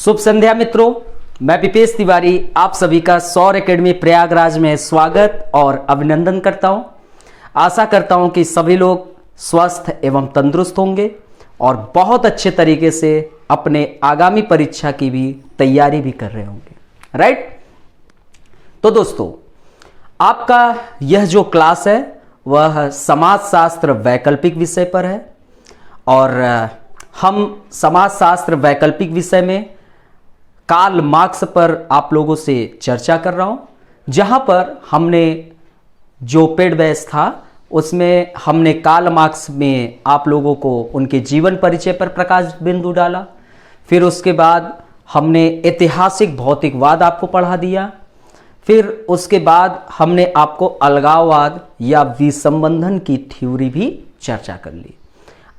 शुभ संध्या मित्रों, मैं विपेश तिवारी आप सभी का सौर एकेडमी प्रयागराज में स्वागत और अभिनंदन करता हूं। आशा करता हूं कि सभी लोग स्वस्थ एवं तंदुरुस्त होंगे और बहुत अच्छे तरीके से अपने आगामी परीक्षा की भी तैयारी भी कर रहे होंगे। राइट। तो दोस्तों, आपका यह जो क्लास है वह समाजशास्त्र वैकल्पिक विषय पर है और हम समाजशास्त्र वैकल्पिक विषय में कार्ल मार्क्स पर आप लोगों से चर्चा कर रहा हूं, जहां पर हमने जो पेड बैच था उसमें हमने कार्ल मार्क्स में आप लोगों को उनके जीवन परिचय पर प्रकाश बिंदु डाला। फिर उसके बाद हमने ऐतिहासिक भौतिकवाद आपको पढ़ा दिया। फिर उसके बाद हमने आपको अलगाववाद या विसंबंधन की थ्योरी भी चर्चा कर ली।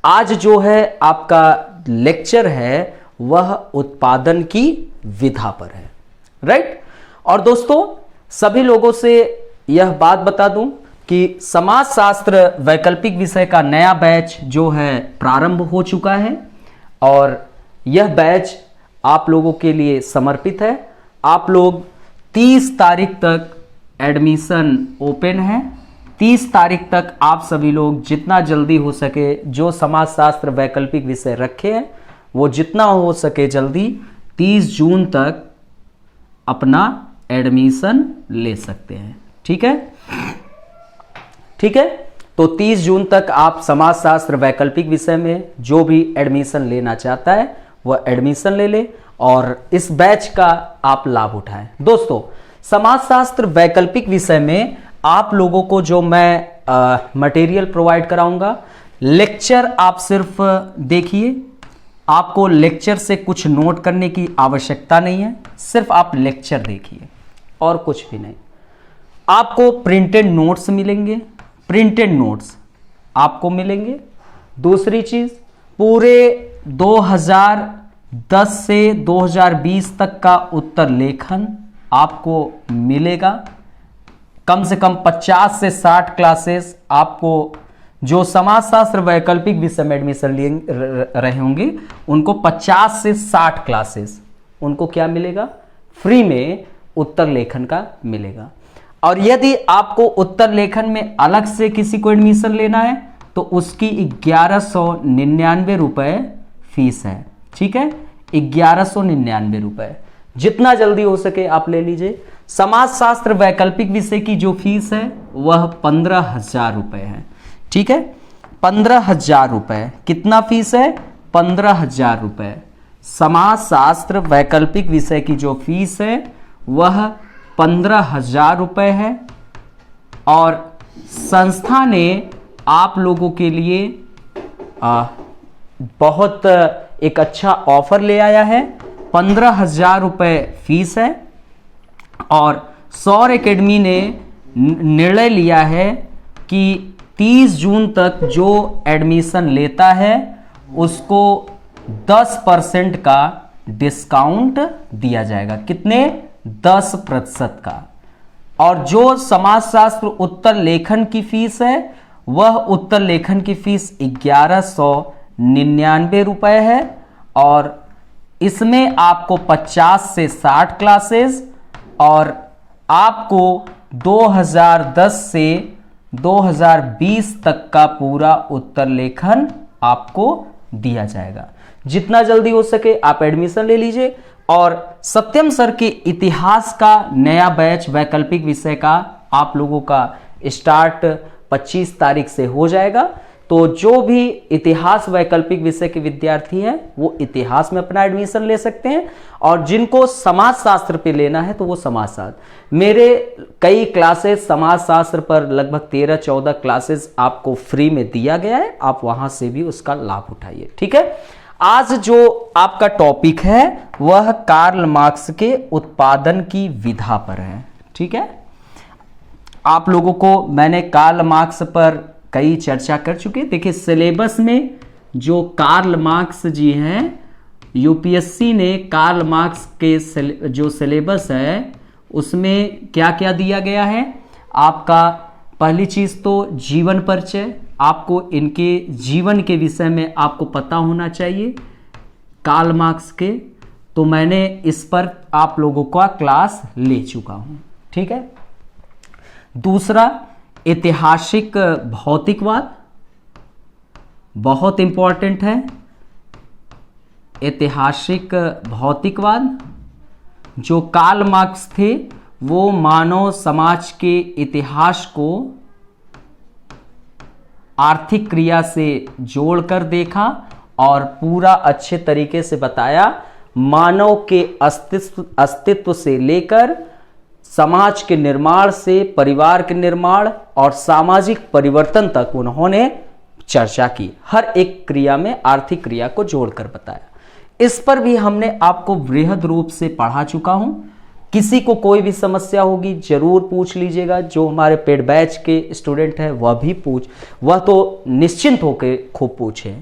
आज जो है आपका लेक्चर है वह उत्पादन की विधा पर है। राइट। और दोस्तों, सभी लोगों से यह बात बता दूं कि समाजशास्त्र वैकल्पिक विषय का नया बैच जो है प्रारंभ हो चुका है और यह बैच आप लोगों के लिए समर्पित है। आप लोग 30 तारीख तक एडमिशन ओपन है। 30 तारीख तक आप सभी लोग जितना जल्दी हो सके जो समाजशास्त्र वैकल्पिक विषय रखे हैं वो जितना हो सके जल्दी 30 जून तक अपना एडमिशन ले सकते हैं। ठीक है, ठीक है। तो 30 जून तक आप समाजशास्त्र वैकल्पिक विषय में जो भी एडमिशन लेना चाहता है वह एडमिशन ले ले और इस बैच का आप लाभ उठाएं। दोस्तों, समाजशास्त्र वैकल्पिक विषय में आप लोगों को जो मैं मटेरियल प्रोवाइड कराऊंगा, लेक्चर आप सिर्फ देखिए। आपको लेक्चर से कुछ नोट करने की आवश्यकता नहीं है, सिर्फ आप लेक्चर देखिए और कुछ भी नहीं। आपको प्रिंटेड नोट्स मिलेंगे, प्रिंटेड नोट्स आपको मिलेंगे। दूसरी चीज, पूरे 2010 से 2020 तक का उत्तर लेखन आपको मिलेगा। कम से कम 50 से 60 क्लासेस आपको जो समाजशास्त्र वैकल्पिक विषय में एडमिशन लिए रहे होंगे उनको 50 से 60 क्लासेस उनको क्या मिलेगा? फ्री में उत्तर लेखन का मिलेगा। और यदि आपको उत्तर लेखन में अलग से किसी को एडमिशन लेना है तो उसकी 1199 रुपए फीस है। ठीक है, 1199 रुपए। जितना जल्दी हो सके आप ले लीजिए। समाजशास्त्र वैकल्पिक विषय की जो फीस है वह 15,000 रुपए है। ठीक है, 15,000 रुपए। कितना फीस है? 15,000 रुपए। समाजशास्त्र वैकल्पिक विषय की जो फीस है वह 15,000 रुपए है और संस्था ने आप लोगों के लिए बहुत एक अच्छा ऑफर ले आया है। 15,000 रुपए फीस है और सौर एकेडमी ने निर्णय लिया है कि 30 जून तक जो एडमिशन लेता है उसको 10% का डिस्काउंट दिया जाएगा। कितने? 10% का। और जो समाजशास्त्र उत्तर लेखन की फीस है वह उत्तर लेखन की फीस 1199 रुपए है और इसमें आपको 50 से 60 क्लासेस और आपको 2010 से 2020 तक का पूरा उत्तर लेखन आपको दिया जाएगा। जितना जल्दी हो सके आप एडमिशन ले लीजिए। और सत्यम सर के इतिहास का नया बैच वैकल्पिक विषय का आप लोगों का स्टार्ट 25 तारीख से हो जाएगा। तो जो भी इतिहास वैकल्पिक विषय के विद्यार्थी हैं वो इतिहास में अपना एडमिशन ले सकते हैं और जिनको समाजशास्त्र पे लेना है तो वो समाजशास्त्र। मेरे कई क्लासेस समाजशास्त्र पर लगभग 13-14 क्लासेस आपको फ्री में दिया गया है, आप वहां से भी उसका लाभ उठाइए। ठीक है, आज जो आपका टॉपिक है वह कार्ल मार्क्स के उत्पादन की विधा पर है। ठीक है, आप लोगों को मैंने कार्ल मार्क्स पर कई चर्चा कर चुके। देखिए, सिलेबस में जो कार्ल मार्क्स जी हैं, यूपीएससी ने कार्ल मार्क्स के जो सिलेबस है उसमें क्या क्या दिया गया है। आपका पहली चीज तो जीवन परिचय, आपको इनके जीवन के विषय में आपको पता होना चाहिए कार्ल मार्क्स के। तो मैंने इस पर आप लोगों का क्लास ले चुका हूं। ठीक है। दूसरा, ऐतिहासिक भौतिकवाद, बहुत इंपॉर्टेंट है। ऐतिहासिक भौतिकवाद, जो कार्ल मार्क्स थे वो मानव समाज के इतिहास को आर्थिक क्रिया से जोड़कर देखा और पूरा अच्छे तरीके से बताया। मानव के अस्तित्व से लेकर समाज के निर्माण से परिवार के निर्माण और सामाजिक परिवर्तन तक उन्होंने चर्चा की। हर एक क्रिया में आर्थिक क्रिया को जोड़कर बताया। इस पर भी हमने आपको बृहद रूप से पढ़ा चुका हूं। किसी को कोई भी समस्या होगी जरूर पूछ लीजिएगा। जो हमारे पेड बैच के स्टूडेंट हैं वह तो निश्चिंत होकर खूब पूछे।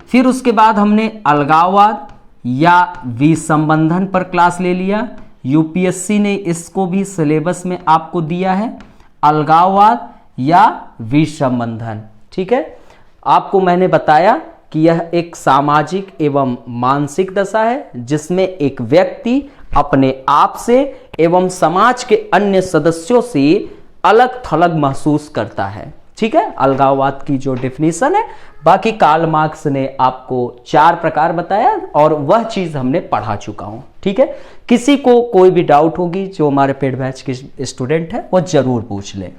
फिर उसके बाद हमने अलगाववाद या विसंबंधन पर क्लास ले लिया। यूपीएससी ने इसको भी सिलेबस में आपको दिया है, अलगाववाद या विसंबंधन। ठीक है। आपको मैंने बताया कि यह एक सामाजिक एवं मानसिक दशा है जिसमें एक व्यक्ति अपने आप से एवं समाज के अन्य सदस्यों से अलग थलग महसूस करता है। ठीक है। अलगाववाद की जो डेफिनेशन है, बाकी कार्ल मार्क्स ने आपको 4 प्रकार बताया और वह चीज हमने पढ़ा चुका हूं। ठीक है। किसी को कोई भी डाउट होगी जो हमारे पेड बैच के स्टूडेंट है वो जरूर पूछ ले।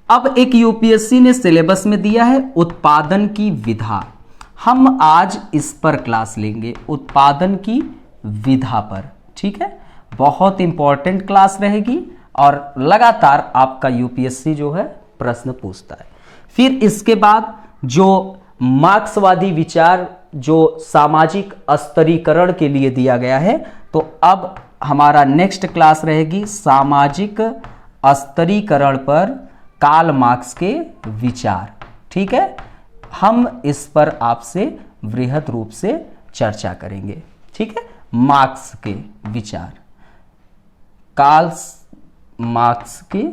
अब एक यूपीएससी ने सिलेबस में दिया है उत्पादन की विधा। हम आज इस पर क्लास लेंगे, उत्पादन की विधा पर। ठीक है। बहुत इंपॉर्टेंट क्लास रहेगी और लगातार आपका यूपीएससी जो है प्रश्न पूछता है। फिर इसके बाद जो मार्क्सवादी विचार जो सामाजिक स्तरीकरण के लिए दिया गया है, तो अब हमारा नेक्स्ट क्लास रहेगी सामाजिक स्तरीकरण पर कार्ल मार्क्स के विचार। ठीक है। हम इस पर आपसे बृहद रूप से चर्चा करेंगे। ठीक है। मार्क्स के विचार, कार्ल मार्क्स के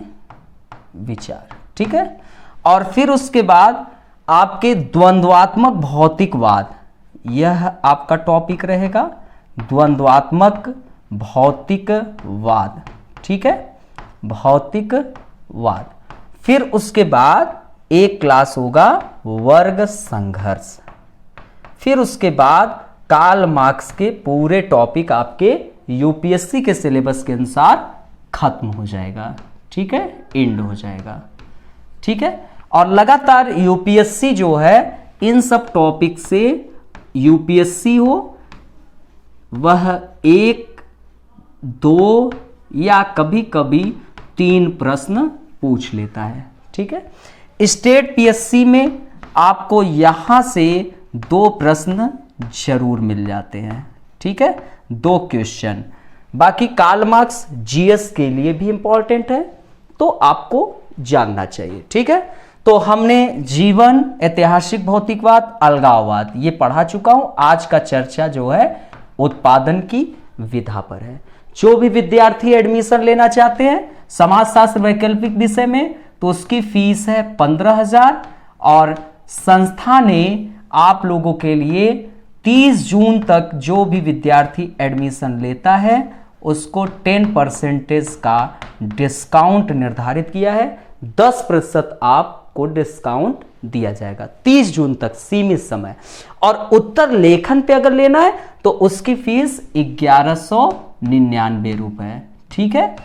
विचार। ठीक है। और फिर उसके बाद आपके द्वंद्वात्मक भौतिकवाद, यह आपका टॉपिक रहेगा, द्वंद्वात्मक भौतिकवाद। ठीक है। भौतिकवाद। फिर उसके बाद एक क्लास होगा वर्ग संघर्ष। फिर उसके बाद कार्ल मार्क्स के पूरे टॉपिक आपके यूपीएससी के सिलेबस के अनुसार खत्म हो जाएगा। ठीक है। एंड हो जाएगा। ठीक है। और लगातार यूपीएससी जो है इन सब टॉपिक से यूपीएससी हो वह 1, 2 या कभी कभी 3 प्रश्न पूछ लेता है। ठीक है। स्टेट पीएससी में आपको यहां से 2 प्रश्न जरूर मिल जाते हैं। ठीक है। 2 क्वेश्चन। बाकी कार्ल मार्क्स जीएस के लिए भी इंपॉर्टेंट है तो आपको जानना चाहिए। ठीक है। तो हमने जीवन, ऐतिहासिक भौतिकवाद, अलगाववाद ये पढ़ा चुका हूं। आज का चर्चा जो है उत्पादन की विधा पर है। जो भी विद्यार्थी एडमिशन लेना चाहते हैं समाजशास्त्र वैकल्पिक विषय में, तो उसकी फीस है 15,000 और संस्था ने आप लोगों के लिए 30 जून तक जो भी विद्यार्थी एडमिशन लेता है उसको 10% का डिस्काउंट निर्धारित किया है। 10% आपको डिस्काउंट दिया जाएगा 30 जून तक, सीमित समय। और उत्तर लेखन पे अगर लेना है तो उसकी फीस 1199 रुपए। ठीक है।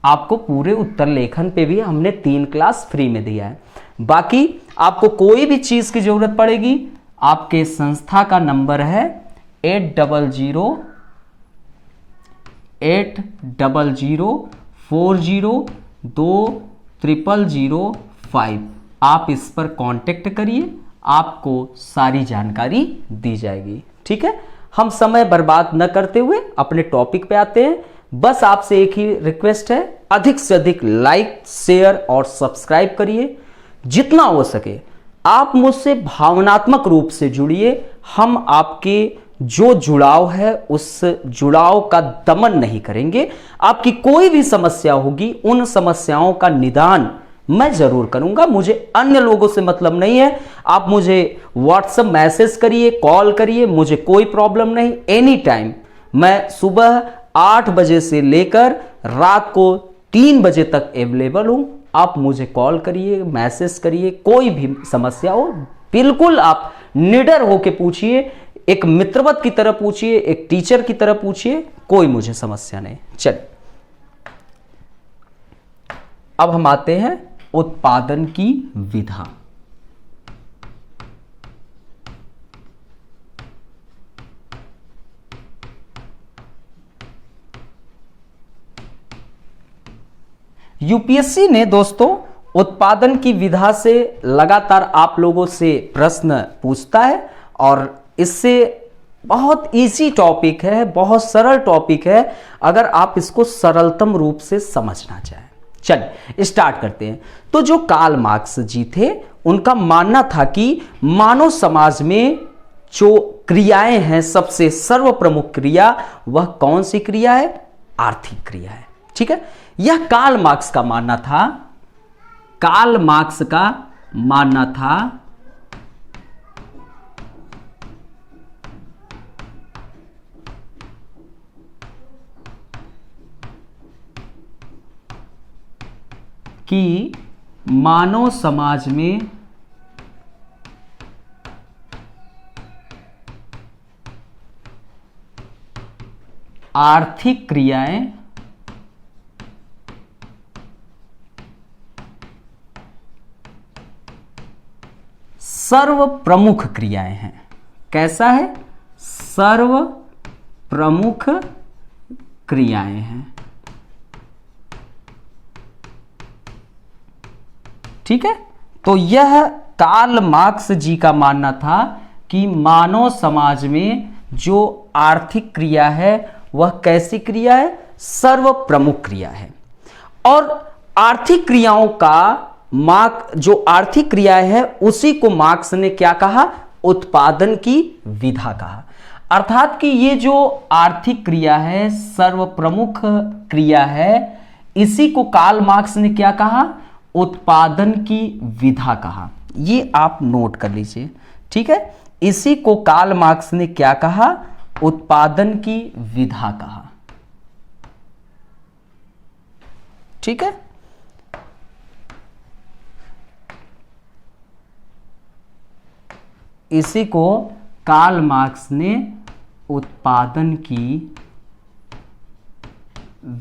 आपको पूरे उत्तर लेखन पे भी हमने 3 क्लास फ्री में दिया है। बाकी आपको कोई भी चीज की जरूरत पड़ेगी, आपके संस्था का नंबर है 80040200005। आप इस पर कांटेक्ट करिए, आपको सारी जानकारी दी जाएगी। ठीक है। हम समय बर्बाद न करते हुए अपने टॉपिक पे आते हैं। बस आपसे एक ही रिक्वेस्ट है, अधिक से अधिक लाइक, शेयर और सब्सक्राइब करिए। जितना हो सके आप मुझसे भावनात्मक रूप से जुड़िए। हम आपके जो जुड़ाव है उस जुड़ाव का दमन नहीं करेंगे। आपकी कोई भी समस्या होगी, उन समस्याओं का निदान मैं जरूर करूंगा, मुझे अन्य लोगों से मतलब नहीं है। आप मुझे व्हाट्सएप मैसेज करिए, कॉल करिए, मुझे कोई प्रॉब्लम नहीं। एनी टाइम मैं सुबह 8 बजे से लेकर रात को 3 बजे तक अवेलेबल हूं। आप मुझे कॉल करिए, मैसेज करिए, कोई भी समस्या हो बिल्कुल आप निडर होकर पूछिए, एक मित्रवत की तरह पूछिए, एक टीचर की तरह पूछिए, कोई मुझे समस्या नहीं। चलिए अब हम आते हैं उत्पादन की विधा। यूपीएससी ने दोस्तों उत्पादन की विधा से लगातार आप लोगों से प्रश्न पूछता है और इससे बहुत इजी टॉपिक है, बहुत सरल टॉपिक है अगर आप इसको सरलतम रूप से समझना चाहें। चलिए स्टार्ट करते हैं। तो जो कार्ल मार्क्स जी थे उनका मानना था कि मानव समाज में जो क्रियाएं हैं, सबसे सर्वप्रमुख क्रिया वह कौन सी क्रिया है? आर्थिक क्रिया है। ठीक है, यह कार्ल मार्क्स का मानना था। कार्ल मार्क्स का मानना था कि मानव समाज में आर्थिक क्रियाएं सर्व प्रमुख क्रियाएं हैं। कैसा है? सर्व प्रमुख क्रियाएं हैं। ठीक है, तो यह कार्ल मार्क्स जी का मानना था कि मानव समाज में जो आर्थिक क्रिया है वह कैसी क्रिया है? सर्व प्रमुख क्रिया है। और आर्थिक क्रियाओं का जो आर्थिक क्रियाएं है उसी को मार्क्स ने क्या कहा? उत्पादन की विधा कहा। अर्थात कि ये जो आर्थिक क्रिया है, सर्व प्रमुख क्रिया है, इसी को कार्ल मार्क्स ने क्या कहा? उत्पादन की विधा कहा। ये आप नोट कर लीजिए। ठीक है, इसी को कार्ल मार्क्स ने क्या कहा? उत्पादन की विधा कहा। ठीक है, इसी को कार्ल मार्क्स ने उत्पादन की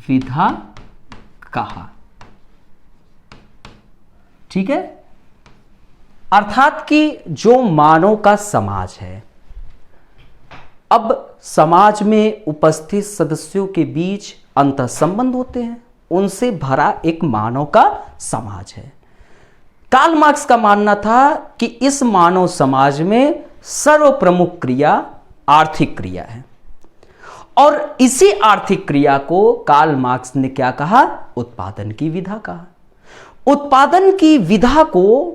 विधा कहा। ठीक है, अर्थात कि जो मानव का समाज है, अब समाज में उपस्थित सदस्यों के बीच अंतः संबंध होते हैं, उनसे भरा एक मानव का समाज है। कार्ल मार्क्स का मानना था कि इस मानव समाज में सर्व प्रमुख क्रिया आर्थिक क्रिया है और इसी आर्थिक क्रिया को कार्ल मार्क्स ने क्या कहा? उत्पादन की विधा कहा। उत्पादन की विधा को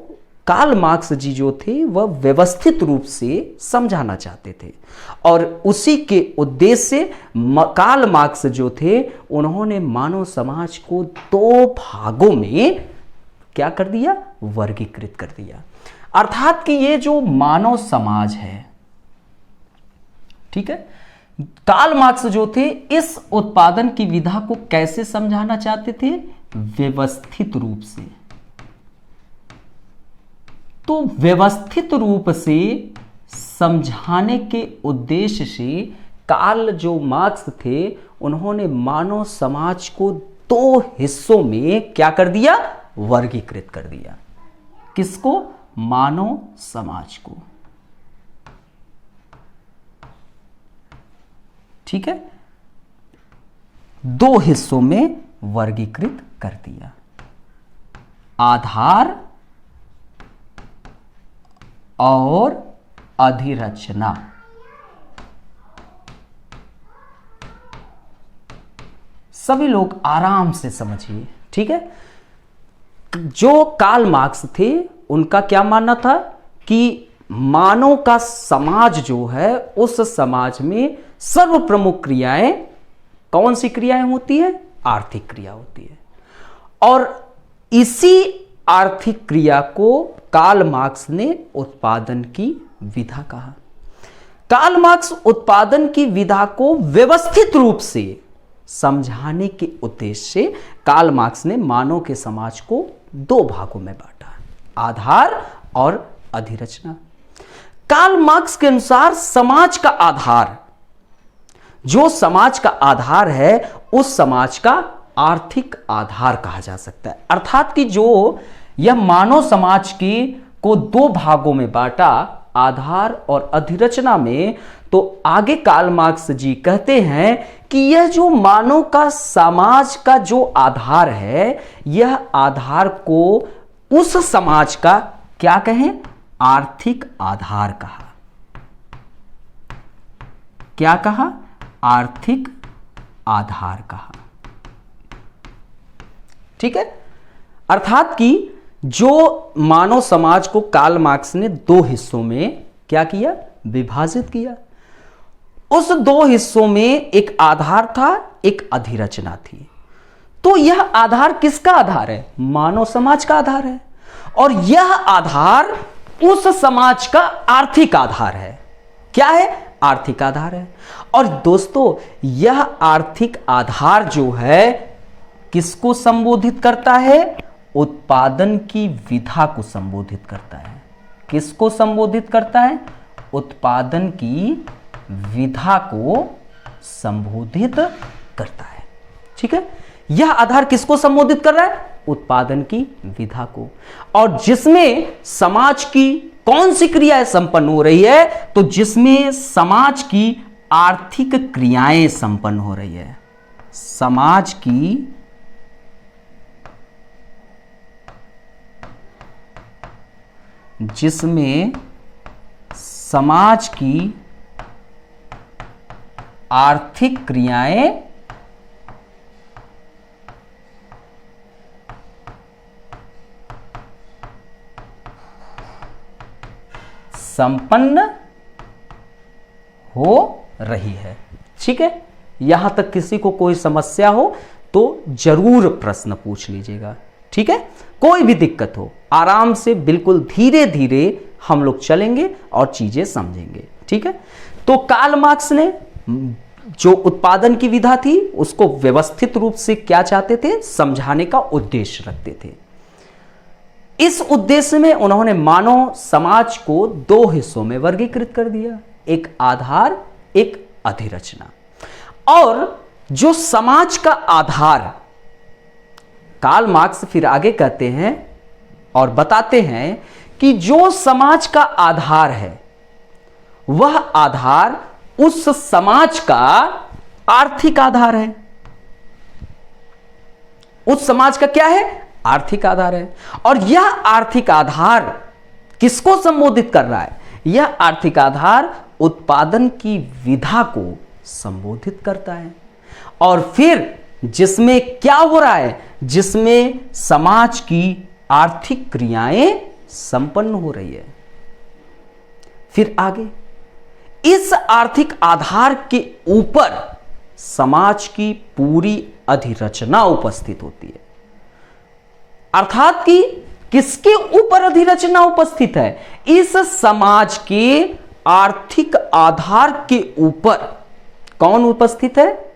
कार्ल मार्क्स जी जो थे वह व्यवस्थित रूप से समझाना चाहते थे और उसी के उद्देश्य से कार्ल मार्क्स जो थे उन्होंने मानव समाज को 2 भागों में क्या कर दिया? वर्गीकृत कर दिया। अर्थात कि ये जो मानव समाज है, ठीक है, कार्ल मार्क्स जो थे इस उत्पादन की विधा को कैसे समझाना चाहते थे? व्यवस्थित रूप से। तो व्यवस्थित रूप से समझाने के उद्देश्य से कार्ल जो मार्क्स थे उन्होंने मानव समाज को 2 हिस्सों में क्या कर दिया? वर्गीकृत कर दिया। किसको? मानव समाज को। ठीक है, 2 हिस्सों में वर्गीकृत कर दिया। आधार और अधिरचना। सभी लोग आराम से समझिए। ठीक है, जो कार्ल मार्क्स थे उनका क्या मानना था कि मानव का समाज जो है उस समाज में सर्व प्रमुख क्रियाएं कौन सी क्रियाएं होती है? आर्थिक क्रिया होती है। और इसी आर्थिक क्रिया को कार्ल मार्क्स ने उत्पादन की विधा कहा। कार्ल मार्क्स उत्पादन की विधा को व्यवस्थित रूप से समझाने के उद्देश्य से कार्ल मार्क्स ने मानव के समाज को दो भागों में बांटा, आधार और अधिरचना। कार्ल मार्क्स के अनुसार समाज का आधार, जो समाज का आधार है, उस समाज का आर्थिक आधार कहा जा सकता है। अर्थात कि जो यह मानव समाज की को दो भागों में बांटा, आधार और अधिरचना में, तो आगे कार्ल मार्क्स जी कहते हैं कि यह जो मानव का समाज का जो आधार है, यह आधार को उस समाज का क्या कहें, आर्थिक आधार कहा। क्या कहा? आर्थिक आधार कहा। ठीक है। अर्थात कि जो मानव समाज को कार्ल मार्क्स ने दो हिस्सों में क्या किया, विभाजित किया। उस दो हिस्सों में एक आधार था, एक अधिरचना थी। तो यह आधार किसका आधार है? मानव समाज का आधार है, और यह आधार उस समाज का आर्थिक आधार है। क्या है? आर्थिक आधार है। और दोस्तों, यह आर्थिक आधार जो है किसको संबोधित करता है? उत्पादन की विधा को संबोधित करता है। किसको संबोधित करता है? उत्पादन की विधा को संबोधित करता है। ठीक है। यह आधार किसको संबोधित कर रहा है? उत्पादन की विधा को। और जिसमें समाज की कौन सी क्रियाएं संपन्न हो रही है? तो जिसमें समाज की आर्थिक क्रियाएं संपन्न हो रही है। समाज की जिसमें समाज की आर्थिक क्रियाएं संपन्न हो रही है। ठीक है। यहां तक किसी को कोई समस्या हो तो जरूर प्रश्न पूछ लीजिएगा। ठीक है। कोई भी दिक्कत हो, आराम से बिल्कुल धीरे धीरे हम लोग चलेंगे और चीजें समझेंगे। ठीक है। तो कार्ल मार्क्स ने जो उत्पादन की विधा थी उसको व्यवस्थित रूप से क्या चाहते थे? समझाने का उद्देश्य रखते थे। इस उद्देश्य में उन्होंने मानव समाज को दो हिस्सों में वर्गीकृत कर दिया, एक आधार, एक अधिरचना। और जो समाज का आधार, कार्ल मार्क्स फिर आगे कहते हैं और बताते हैं कि जो समाज का आधार है, वह आधार उस समाज का आर्थिक आधार है। उस समाज का क्या है? आर्थिक आधार है। और यह आर्थिक आधार किसको संबोधित कर रहा है? यह आर्थिक आधार उत्पादन की विधा को संबोधित करता है। और फिर जिसमें क्या हो रहा है? जिसमें समाज की आर्थिक क्रियाएं संपन्न हो रही है। फिर आगे इस आर्थिक आधार के ऊपर समाज की पूरी अधिरचना उपस्थित होती है। अर्थात कि किसके ऊपर अधिरचना उपस्थित है? इस समाज के आर्थिक आधार के ऊपर कौन उपस्थित है?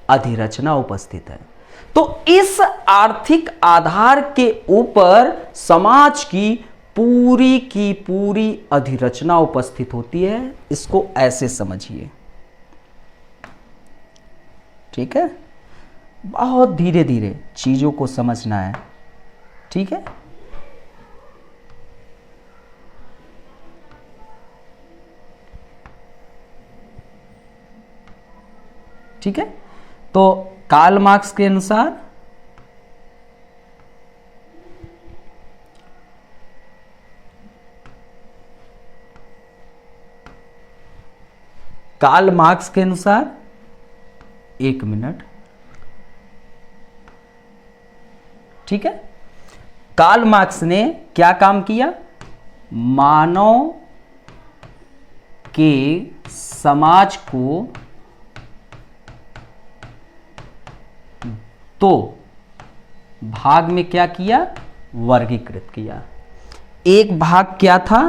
अधिरचना उपस्थित है। तो इस आर्थिक आधार के ऊपर समाज की पूरी अधिरचना उपस्थित होती है। इसको ऐसे समझिए। ठीक है। बहुत धीरे धीरे चीजों को समझना है। ठीक है। ठीक है। तो कार्ल मार्क्स के अनुसार एक मिनट। ठीक है। कार्ल मार्क्स ने क्या काम किया? मानव के समाज को दो भाग में क्या किया? वर्गीकृत किया। एक भाग क्या था?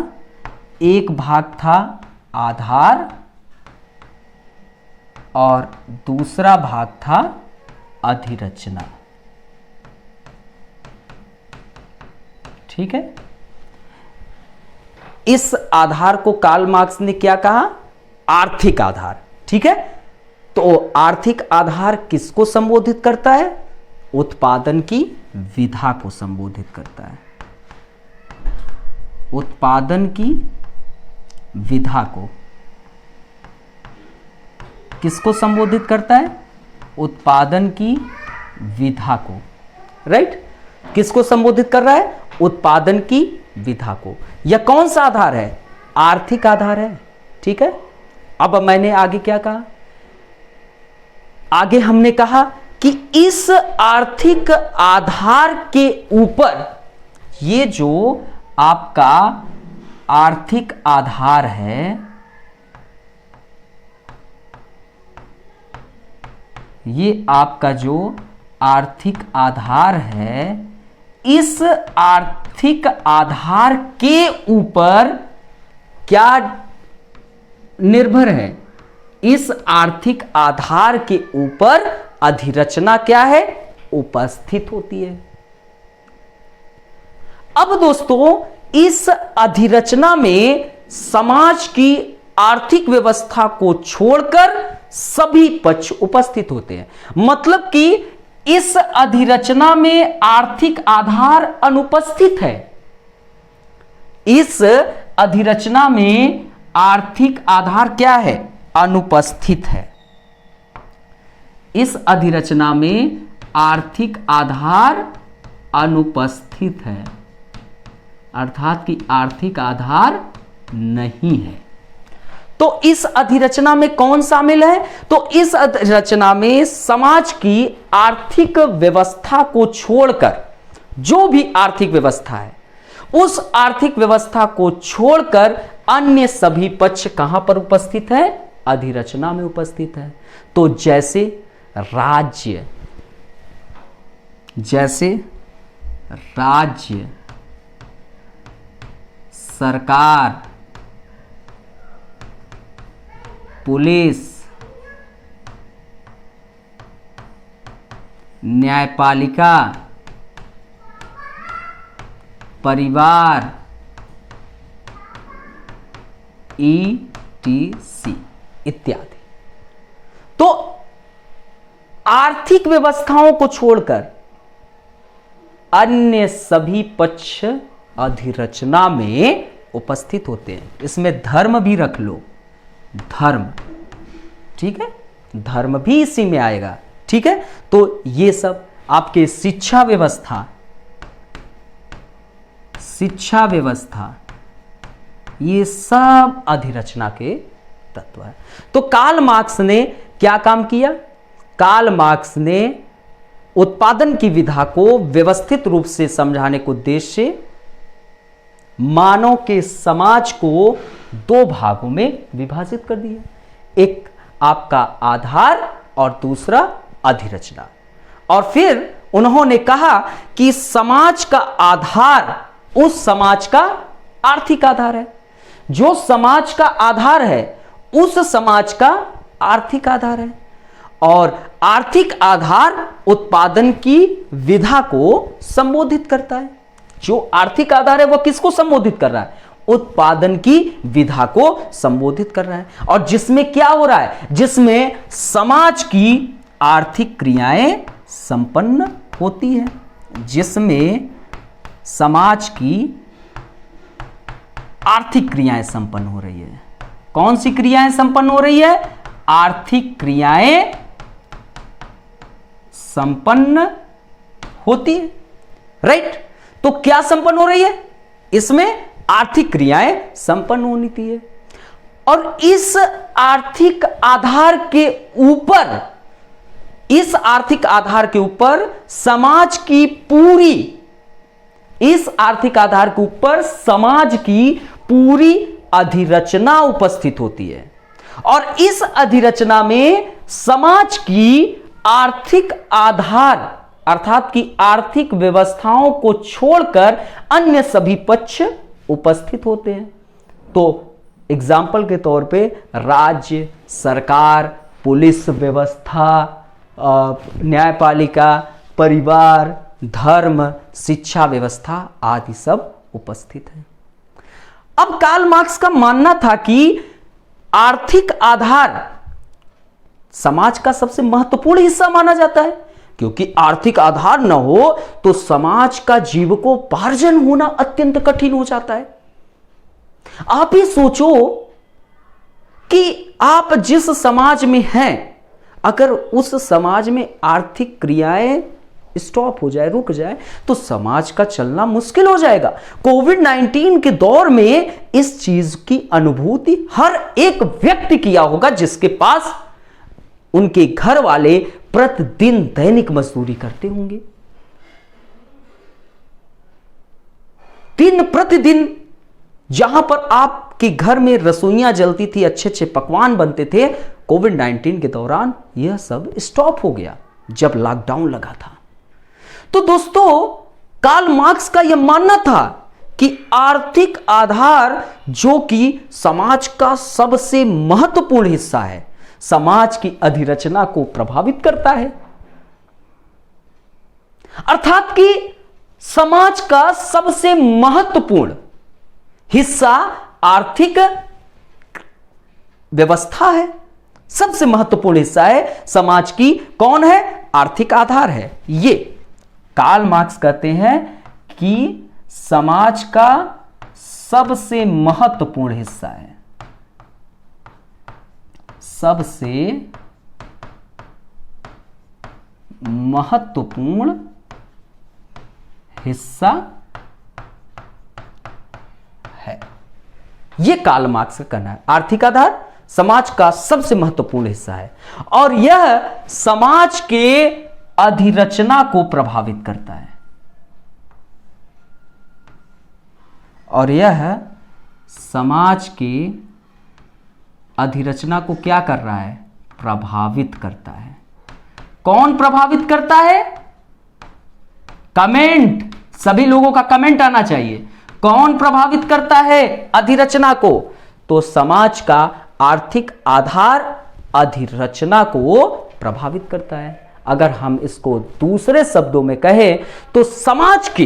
एक भाग था आधार और दूसरा भाग था अधिरचना। ठीक है। इस आधार को कार्ल मार्क्स ने क्या कहा? आर्थिक आधार। ठीक है। तो आर्थिक आधार किसको संबोधित करता है? उत्पादन की विधा को संबोधित करता है। उत्पादन की विधा को किसको संबोधित करता है? उत्पादन की विधा को। राइट। किसको संबोधित कर रहा है? उत्पादन की विधा को। यह कौन सा आधार है? आर्थिक आधार है। ठीक है। अब मैंने आगे क्या कहा? आगे हमने कहा कि इस आर्थिक आधार के ऊपर, ये जो आपका आर्थिक आधार है, ये आपका जो आर्थिक आधार है, इस आर्थिक आधार के ऊपर क्या निर्भर है? इस आर्थिक आधार के ऊपर अधिरचना क्या है? उपस्थित होती है। अब दोस्तों, इस अधिरचना में समाज की आर्थिक व्यवस्था को छोड़कर सभी पक्ष उपस्थित होते हैं। मतलब कि इस अधिरचना में आर्थिक आधार अनुपस्थित है। इस अधिरचना में आर्थिक आधार क्या है? अनुपस्थित है। इस अधिरचना में आर्थिक आधार अनुपस्थित है, अर्थात कि आर्थिक आधार नहीं है। तो इस अधिरचना में कौन शामिल है? तो इस अधिरचना में समाज की आर्थिक व्यवस्था को छोड़कर, जो भी आर्थिक व्यवस्था है, उस आर्थिक व्यवस्था को छोड़कर अन्य सभी पक्ष कहां पर उपस्थित है? अधिरचना में उपस्थित है। तो जैसे राज्य, सरकार, पुलिस, न्यायपालिका, परिवार, ETC इत्यादि। तो आर्थिक व्यवस्थाओं को छोड़कर अन्य सभी पक्ष अधिरचना में उपस्थित होते हैं। इसमें धर्म भी रख लो, धर्म। ठीक है। धर्म भी इसी में आएगा। ठीक है। तो ये सब आपके शिक्षा व्यवस्था, ये सब अधिरचना के तत्व है। तो कार्ल मार्क्स ने क्या काम किया? कार्ल मार्क्स ने उत्पादन की विधा को व्यवस्थित रूप से समझाने के उद्देश्य से मानव के समाज को दो भागों में विभाजित कर दिया। एक आपका आधार और दूसरा अधिरचना। और फिर उन्होंने कहा कि समाज का आधार उस समाज का आर्थिक आधार है, जो समाज का आधार है उस समाज का आर्थिक आधार है, और आर्थिक आधार उत्पादन की विधा को संबोधित करता है। जो आर्थिक आधार है वह किसको संबोधित कर रहा है? उत्पादन की विधा को संबोधित कर रहा है। और जिसमें क्या हो रहा है? जिसमें समाज की आर्थिक क्रियाएं संपन्न होती है, जिसमें समाज की आर्थिक क्रियाएं संपन्न हो रही है। कौन सी क्रियाएं संपन्न हो रही है? आर्थिक क्रियाएं संपन्न होती है। राइट। तो क्या संपन्न हो रही है? इसमें आर्थिक क्रियाएं संपन्न होनी चाहिए। और इस आर्थिक आधार के ऊपर, इस आर्थिक आधार के ऊपर समाज की पूरी, इस आर्थिक आधार के ऊपर समाज की पूरी अधिरचना उपस्थित होती है। और इस अधिरचना में समाज की आर्थिक आधार अर्थात कि आर्थिक व्यवस्थाओं को छोड़कर अन्य सभी पक्ष उपस्थित होते हैं। तो एग्जाम्पल के तौर पे राज्य, सरकार, पुलिस व्यवस्था, न्यायपालिका, परिवार, धर्म, शिक्षा व्यवस्था आदि सब उपस्थित है। अब कार्ल मार्क्स का मानना था कि आर्थिक आधार समाज का सबसे महत्वपूर्ण हिस्सा माना जाता है, क्योंकि आर्थिक आधार न हो तो समाज का जीविकोपार्जन होना अत्यंत कठिन हो जाता है। आप ही सोचो कि आप जिस समाज में हैं, अगर उस समाज में आर्थिक क्रियाएं स्टॉप हो जाए, रुक जाए, तो समाज का चलना मुश्किल हो जाएगा। कोविड-19 के दौर में इस चीज की अनुभूति हर एक व्यक्ति किया होगा जिसके पास उनके घर वाले प्रतिदिन दैनिक मजदूरी करते होंगे। दिन प्रतिदिन जहां पर आपके घर में रसोइयां जलती थी, अच्छे अच्छे पकवान बनते थे, कोविड-19 के दौरान यह सब स्टॉप हो गया जब लॉकडाउन लगा था। तो दोस्तों, कार्ल मार्क्स का यह मानना था कि आर्थिक आधार जो कि समाज का सबसे महत्वपूर्ण हिस्सा है, समाज की अधिरचना को प्रभावित करता है। अर्थात कि समाज का सबसे महत्वपूर्ण हिस्सा आर्थिक व्यवस्था है, सबसे महत्वपूर्ण हिस्सा है समाज की। कौन है? आर्थिक आधार है। ये कार्ल मार्क्स कहते हैं कि समाज का सबसे महत्वपूर्ण हिस्सा है, सबसे महत्वपूर्ण हिस्सा है। यह कार्ल मार्क्स का कहना है। आर्थिक आधार समाज का सबसे महत्वपूर्ण हिस्सा है और यह समाज के अधिरचना को प्रभावित करता है, और यह समाज के अधिरचना को क्या कर रहा है? प्रभावित करता है। कौन प्रभावित करता है? कमेंट, सभी लोगों का कमेंट आना चाहिए। कौन प्रभावित करता है अधिरचना को? तो समाज का आर्थिक आधार अधिरचना को प्रभावित करता है। अगर हम इसको दूसरे शब्दों में कहें तो समाज के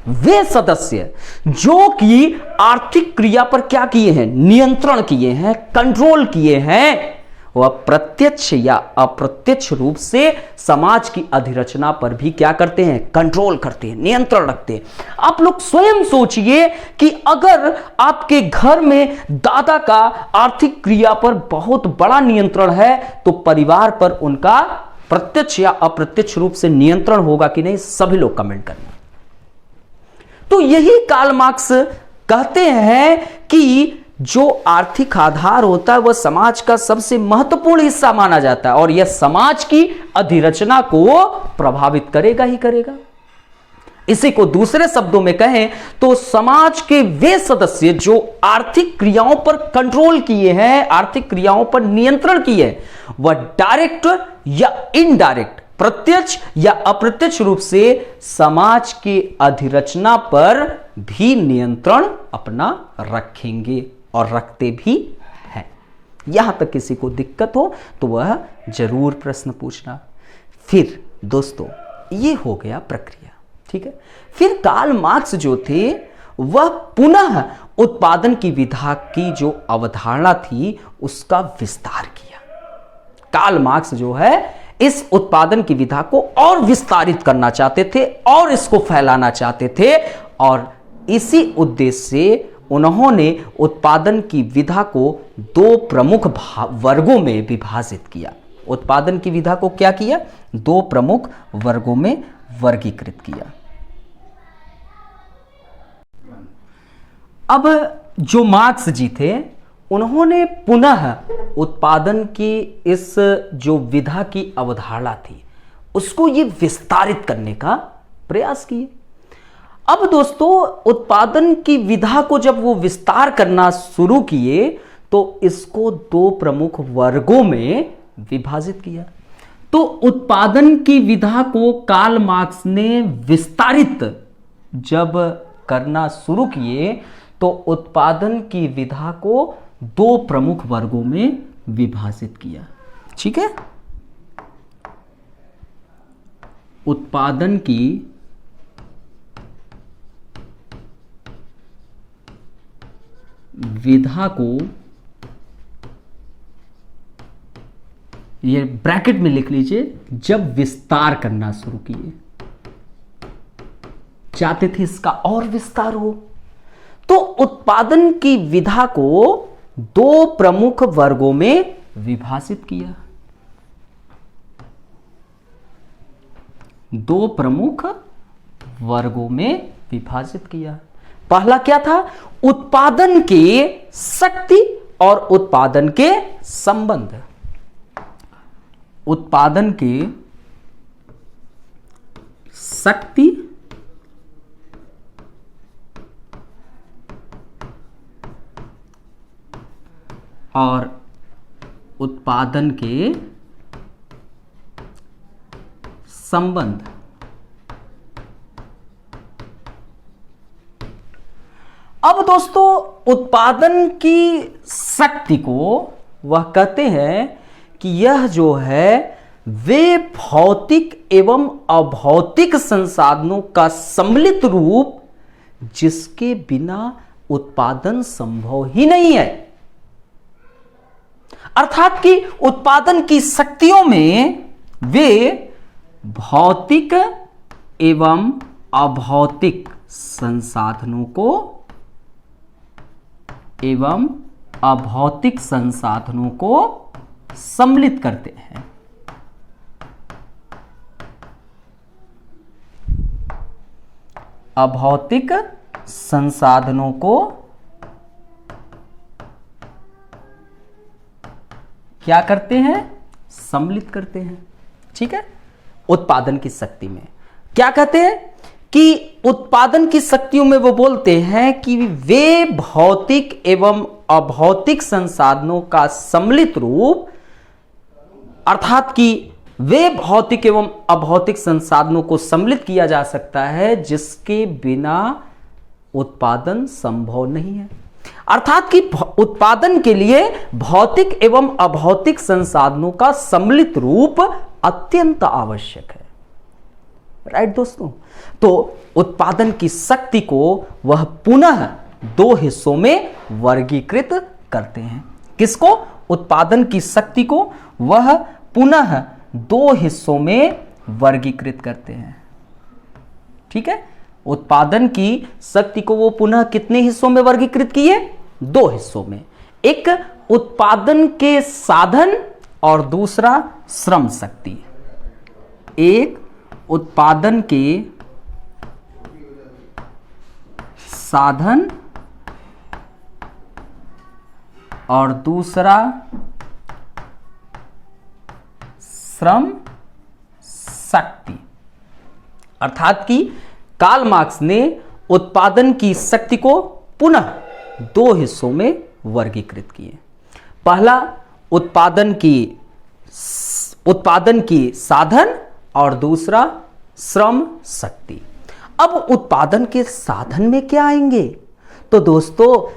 वे सदस्य जो कि आर्थिक क्रिया पर क्या किए हैं? नियंत्रण किए हैं, कंट्रोल किए हैं, वह प्रत्यक्ष या अप्रत्यक्ष रूप से समाज की अधिरचना पर भी क्या करते हैं? कंट्रोल करते हैं, नियंत्रण रखते हैं। आप लोग स्वयं सोचिए कि अगर आपके घर में दादा का आर्थिक क्रिया पर बहुत बड़ा नियंत्रण है तो परिवार पर उनका प्रत्यक्ष या अप्रत्यक्ष रूप से नियंत्रण होगा कि नहीं? सभी लोग कमेंट करना। तो यही कार्ल मार्क्स कहते हैं कि जो आर्थिक आधार होता है वह समाज का सबसे महत्वपूर्ण हिस्सा माना जाता है और यह समाज की अधिरचना को प्रभावित करेगा ही करेगा। इसी को दूसरे शब्दों में कहें तो समाज के वे सदस्य जो आर्थिक क्रियाओं पर कंट्रोल किए हैं, आर्थिक क्रियाओं पर नियंत्रण किए हैं, वह डायरेक्ट या इनडायरेक्ट, प्रत्यक्ष या अप्रत्यक्ष रूप से समाज की अधिरचना पर भी नियंत्रण अपना रखेंगे और रखते भी हैं। यहां तक किसी को दिक्कत हो तो वह जरूर प्रश्न पूछना। फिर दोस्तों, यह हो गया प्रक्रिया, ठीक है। फिर कार्ल मार्क्स जो थे वह पुनः उत्पादन की विधा की जो अवधारणा थी उसका विस्तार किया। कार्ल मार्क्स जो है इस उत्पादन की विधा को और विस्तारित करना चाहते थे और इसको फैलाना चाहते थे और इसी उद्देश्य से उन्होंने उत्पादन की विधा को दो प्रमुख वर्गों में विभाजित किया। उत्पादन की विधा को क्या किया? दो प्रमुख वर्गों में वर्गीकृत किया। अब जो मार्क्स जी थे उन्होंने पुनः उत्पादन की इस जो विधा की अवधारणा थी उसको ये विस्तारित करने का प्रयास किए। अब दोस्तों, उत्पादन की विधा को जब वो विस्तार करना शुरू किए तो इसको दो प्रमुख वर्गों में विभाजित किया। तो उत्पादन की विधा को कार्ल मार्क्स ने विस्तारित जब करना शुरू किए तो उत्पादन की विधा को दो प्रमुख वर्गों में विभाजित किया। ठीक है, उत्पादन की विधा को, ये ब्रैकेट में लिख लीजिए, जब विस्तार करना शुरू किए, चाहते थे इसका और विस्तार हो, तो उत्पादन की विधा को दो प्रमुख वर्गों में विभाजित किया। दो प्रमुख वर्गों में विभाजित किया। पहला क्या था? उत्पादन के शक्ति और उत्पादन के संबंध। उत्पादन के शक्ति और उत्पादन के संबंध। अब दोस्तों, उत्पादन की शक्ति को वह कहते हैं कि यह जो है वे भौतिक एवं अभौतिक संसाधनों का सम्मिलित रूप जिसके बिना उत्पादन संभव ही नहीं है। अर्थात कि उत्पादन की शक्तियों में वे भौतिक एवं अभौतिक संसाधनों को सम्मिलित करते हैं। अभौतिक संसाधनों को क्या करते हैं? सम्मिलित करते हैं। ठीक है, उत्पादन की शक्ति में क्या कहते हैं कि उत्पादन की शक्तियों में वो बोलते हैं कि वे भौतिक एवं अभौतिक संसाधनों का सम्मिलित रूप, अर्थात कि वे भौतिक एवं अभौतिक संसाधनों को सम्मिलित किया जा सकता है जिसके बिना उत्पादन संभव नहीं है। अर्थात कि उत्पादन के लिए भौतिक एवं अभौतिक संसाधनों का सम्मिलित रूप अत्यंत आवश्यक है। राइट दोस्तों, तो उत्पादन की शक्ति को वह पुनः दो हिस्सों में वर्गीकृत करते हैं। किसको? उत्पादन की शक्ति को वह पुनः दो हिस्सों में वर्गीकृत करते हैं। ठीक है, उत्पादन की शक्ति को वो पुनः कितने हिस्सों में वर्गीकृत किए? दो हिस्सों में। एक उत्पादन के साधन और दूसरा श्रम शक्ति। एक उत्पादन के साधन और दूसरा श्रम शक्ति। अर्थात कि कार्ल मार्क्स ने उत्पादन की शक्ति को पुनः दो हिस्सों में वर्गीकृत किए। पहला उत्पादन की साधन और दूसरा श्रम शक्ति। अब उत्पादन के साधन में क्या आएंगे? तो दोस्तों,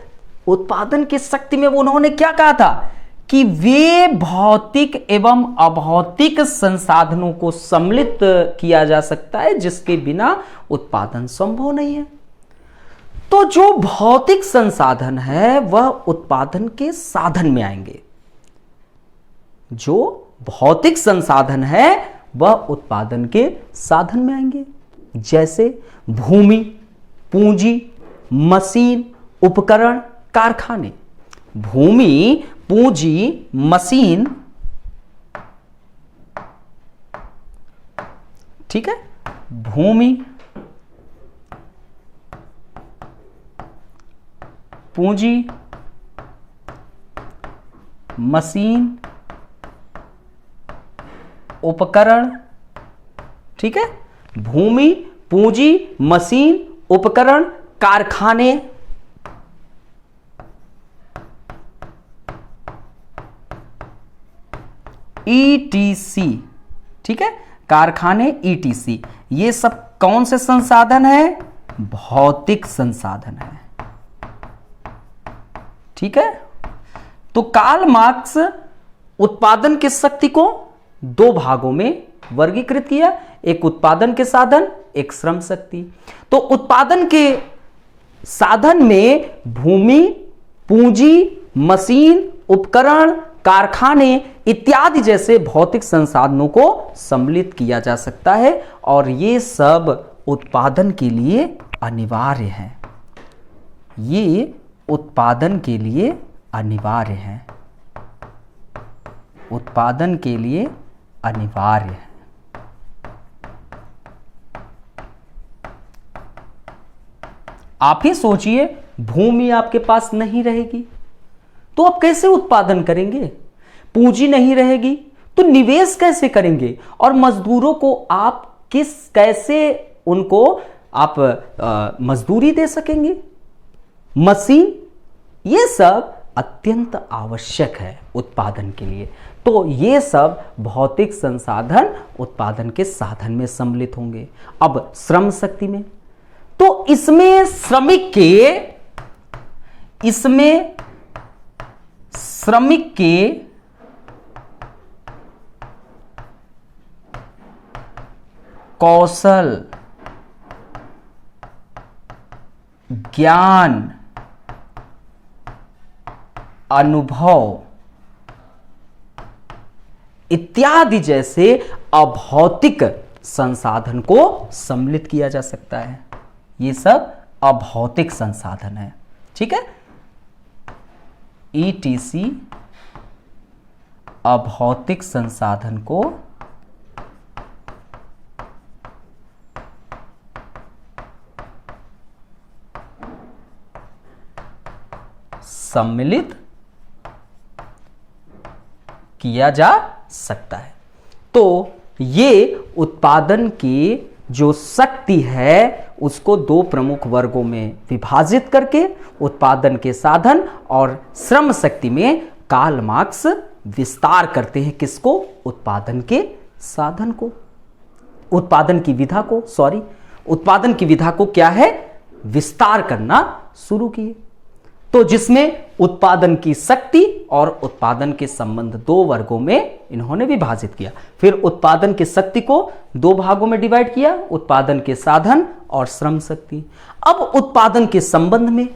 उत्पादन की शक्ति में उन्होंने क्या कहा था कि वे भौतिक एवं अभौतिक संसाधनों को सम्मिलित किया जा सकता है जिसके बिना उत्पादन संभव नहीं है। तो जो भौतिक संसाधन है वह उत्पादन के साधन में आएंगे। जो भौतिक संसाधन है वह उत्पादन के साधन में आएंगे, जैसे भूमि, पूंजी, मशीन, उपकरण, कारखाने। भूमि, पूंजी, मशीन, ठीक है, भूमि, पूंजी, मशीन, उपकरण। ठीक है, भूमि, पूंजी, मशीन, उपकरण, कारखाने। ETC ठीक है, कारखाने ईटीसी, ये सब कौन से संसाधन है? भौतिक संसाधन है। ठीक है, तो कार्ल मार्क्स उत्पादन की शक्ति को दो भागों में वर्गीकृत किया, एक उत्पादन के साधन, एक श्रम शक्ति। तो उत्पादन के साधन में भूमि, पूंजी, मशीन, उपकरण, कारखाने इत्यादि जैसे भौतिक संसाधनों को सम्मिलित किया जा सकता है और ये सब उत्पादन के लिए अनिवार्य हैं। ये उत्पादन के लिए अनिवार्य हैं, उत्पादन के लिए अनिवार्य है। आप ही सोचिए, भूमि आपके पास नहीं रहेगी तो आप कैसे उत्पादन करेंगे? पूंजी नहीं रहेगी तो निवेश कैसे करेंगे? और मजदूरों को आप कैसे उनको आप मजदूरी दे सकेंगे? मशीन, ये सब अत्यंत आवश्यक है उत्पादन के लिए। तो ये सब भौतिक संसाधन उत्पादन के साधन में सम्मिलित होंगे। अब श्रम शक्ति में, तो इसमें श्रमिक के कौशल, ज्ञान, अनुभव इत्यादि जैसे अभौतिक संसाधन को सम्मिलित किया जा सकता है। ये सब अभौतिक संसाधन है। ठीक है, ईटीसी अभौतिक संसाधन को सम्मिलित किया जा सकता है। तो ये उत्पादन की जो शक्ति है उसको दो प्रमुख वर्गों में विभाजित करके उत्पादन के साधन और श्रम शक्ति में कार्ल मार्क्स विस्तार करते हैं। किसको? उत्पादन के साधन को, उत्पादन की विधा को, उत्पादन की विधा को क्या है? विस्तार करना शुरू किए। तो जिसमें उत्पादन की शक्ति और उत्पादन के संबंध दो वर्गों में इन्होंने विभाजित किया। फिर उत्पादन की शक्ति को दो भागों में डिवाइड किया, उत्पादन के साधन और श्रम शक्ति। अब उत्पादन के संबंध में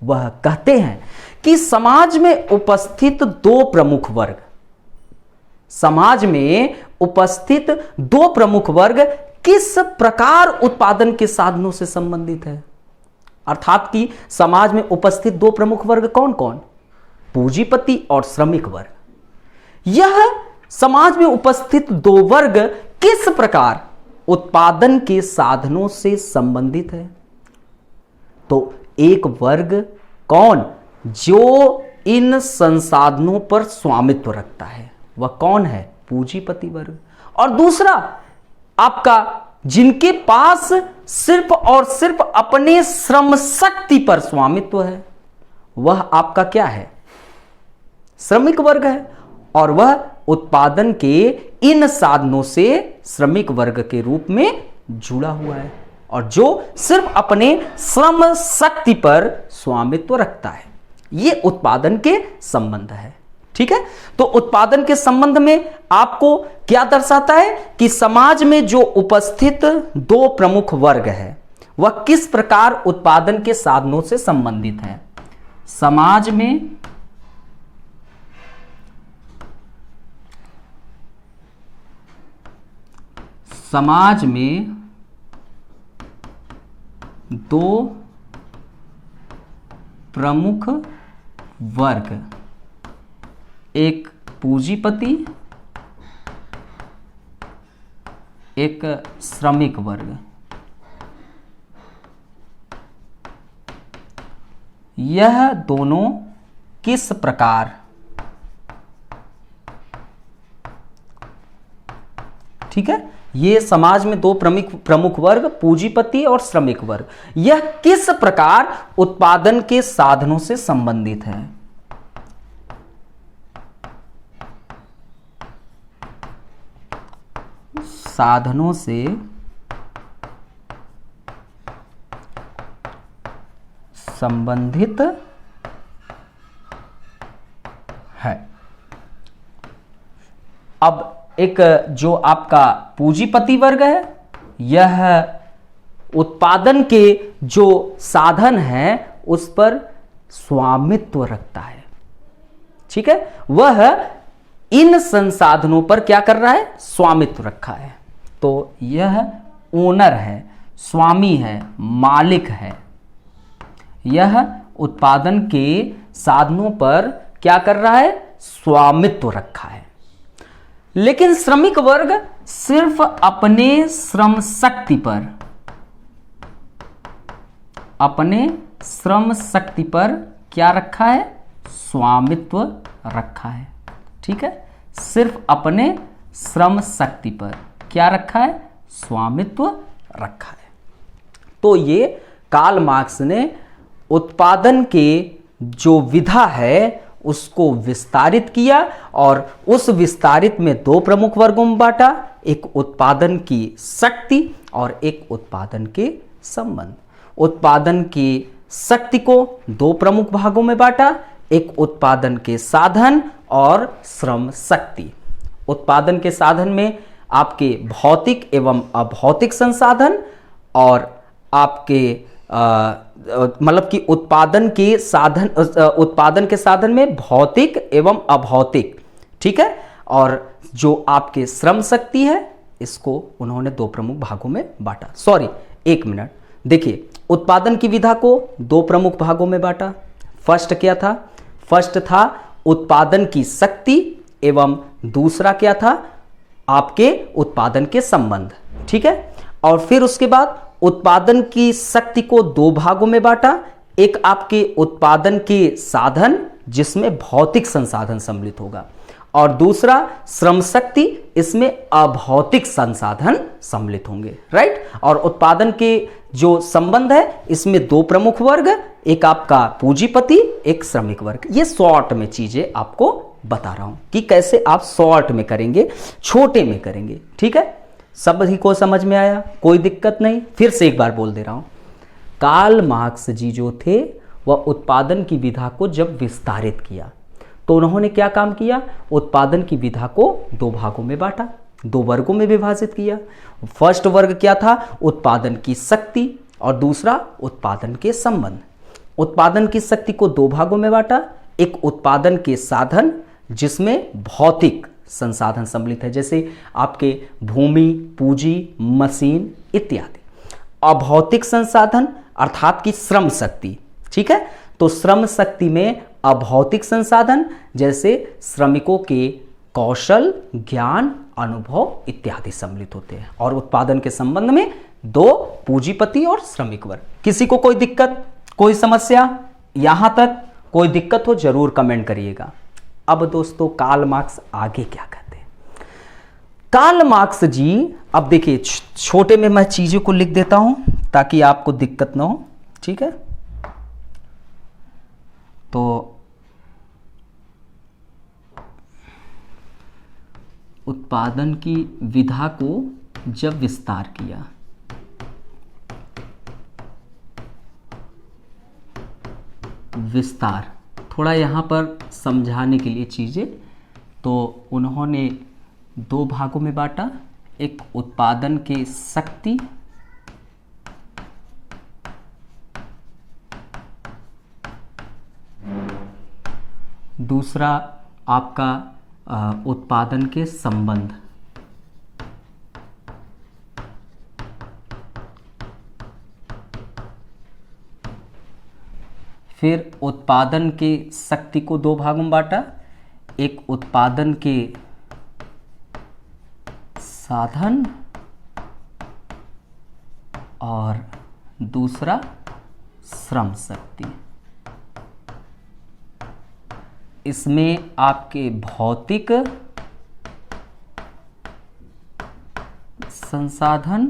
वह कहते हैं कि समाज में उपस्थित दो प्रमुख वर्ग, समाज में उपस्थित दो प्रमुख वर्ग किस प्रकार उत्पादन के साधनों से संबंधित है। अर्थात कि समाज में उपस्थित दो प्रमुख वर्ग कौन कौन? पूंजीपति और श्रमिक वर्ग। यह समाज में उपस्थित दो वर्ग किस प्रकार उत्पादन के साधनों से संबंधित है? तो एक वर्ग कौन? जो इन संसाधनों पर स्वामित्व रखता है, वह कौन है? पूंजीपति वर्ग। और दूसरा आपका जिनके पास सिर्फ और सिर्फ अपने श्रम शक्ति पर स्वामित्व है, वह आपका क्या है? श्रमिक वर्ग है। और वह उत्पादन के इन साधनों से श्रमिक वर्ग के रूप में जुड़ा हुआ है और जो सिर्फ अपने श्रम शक्ति पर स्वामित्व रखता है। यह उत्पादन के संबंध है। ठीक है, तो उत्पादन के संबंध में आपको क्या दर्शाता है कि समाज में जो उपस्थित दो प्रमुख वर्ग है वह किस प्रकार उत्पादन के साधनों से संबंधित है। समाज में दो प्रमुख वर्ग, एक पूंजीपति, एक श्रमिक वर्ग। यह दोनों किस प्रकार, ठीक है, ये समाज में दो प्रमुख वर्ग पूंजीपति और श्रमिक वर्ग, यह किस प्रकार उत्पादन के साधनों से संबंधित है। संसाधनों से संबंधित है। अब एक जो आपका पूंजीपति वर्ग है, यह उत्पादन के जो साधन है उस पर स्वामित्व रखता है। ठीक है, वह इन संसाधनों पर क्या कर रहा है, स्वामित्व रखा है। तो यह ओनर है, स्वामी है, मालिक है। यह उत्पादन के साधनों पर क्या कर रहा है, स्वामित्व रखा है। लेकिन श्रमिक वर्ग सिर्फ अपने श्रम शक्ति पर, अपने श्रम शक्ति पर क्या रखा है, स्वामित्व रखा है। ठीक है, सिर्फ अपने श्रम शक्ति पर क्या रखा है, स्वामित्व रखा है। तो ये कार्ल मार्क्स ने उत्पादन के जो विधा है उसको विस्तारित किया और उस विस्तारित में दो प्रमुख वर्गों में बांटा, एक उत्पादन की शक्ति और एक उत्पादन के संबंध। उत्पादन की शक्ति को दो प्रमुख भागों में बांटा, एक उत्पादन के साधन और श्रम शक्ति। उत्पादन के साधन में आपके भौतिक एवं अभौतिक संसाधन और आपके मतलब कि उत्पादन के साधन में भौतिक एवं अभौतिक। ठीक है, और जो आपके श्रम शक्ति है इसको उन्होंने दो प्रमुख भागों में बांटा। सॉरी, एक मिनट, देखिए उत्पादन की विधा को दो प्रमुख भागों में बांटा। फर्स्ट क्या था, फर्स्ट था उत्पादन की शक्ति एवं दूसरा क्या था, आपके उत्पादन के संबंध। ठीक है, और फिर उसके बाद उत्पादन की शक्ति को दो भागों में बांटा, एक आपके उत्पादन के साधन जिसमें भौतिक संसाधन सम्मिलित होगा और दूसरा श्रम शक्ति, इसमें अभौतिक संसाधन सम्मिलित होंगे। राइट, और उत्पादन के जो संबंध है इसमें दो प्रमुख वर्ग, एक आपका पूंजीपति, एक श्रमिक वर्ग। ये शॉर्ट में चीजें आपको बता रहा हूं कि कैसे आप शॉर्ट में करेंगे, छोटे में करेंगे। ठीक है, सभी को समझ में आया, कोई दिक्कत नहीं। फिर से एक बार बोल दे रहा हूं, कार्ल मार्क्स जी जो थे वह उत्पादन की विधा को जब विस्तारित किया तो उन्होंने क्या काम किया, उत्पादन की विधा को दो भागों में बांटा, दो वर्गों में विभाजित किया। फर्स्ट वर्ग क्या था, उत्पादन की शक्ति और दूसरा उत्पादन के संबंध। उत्पादन की शक्ति को दो भागों में बांटा, एक उत्पादन के साधन जिसमें भौतिक संसाधन सम्मिलित है, जैसे आपके भूमि, पूंजी, मशीन इत्यादि। अभौतिक संसाधन अर्थात की श्रम शक्ति। ठीक है, तो श्रम शक्ति में अभौतिक संसाधन जैसे श्रमिकों के कौशल, ज्ञान, अनुभव इत्यादि सम्मिलित होते हैं। और उत्पादन के संबंध में दो पूंजीपति और श्रमिक वर्ग। किसी को कोई दिक्कत, कोई समस्या, यहां तक कोई दिक्कत हो जरूर कमेंट करिएगा। अब दोस्तों कार्ल मार्क्स आगे क्या कहते हैं। कार्ल मार्क्स जी, अब देखिए छोटे में मैं चीजों को लिख देता हूं ताकि आपको दिक्कत ना हो। ठीक है, तो उत्पादन की विधा को जब विस्तार किया, विस्तार थोड़ा यहाँ पर समझाने के लिए चीज़ें, तो उन्होंने दो भागों में बांटा, एक उत्पादन के शक्ति दूसरा आपका उत्पादन के संबंध। फिर उत्पादन के शक्ति को दो भागों में बांटा, एक उत्पादन के साधन और दूसरा श्रम शक्ति। इसमें आपके भौतिक संसाधन,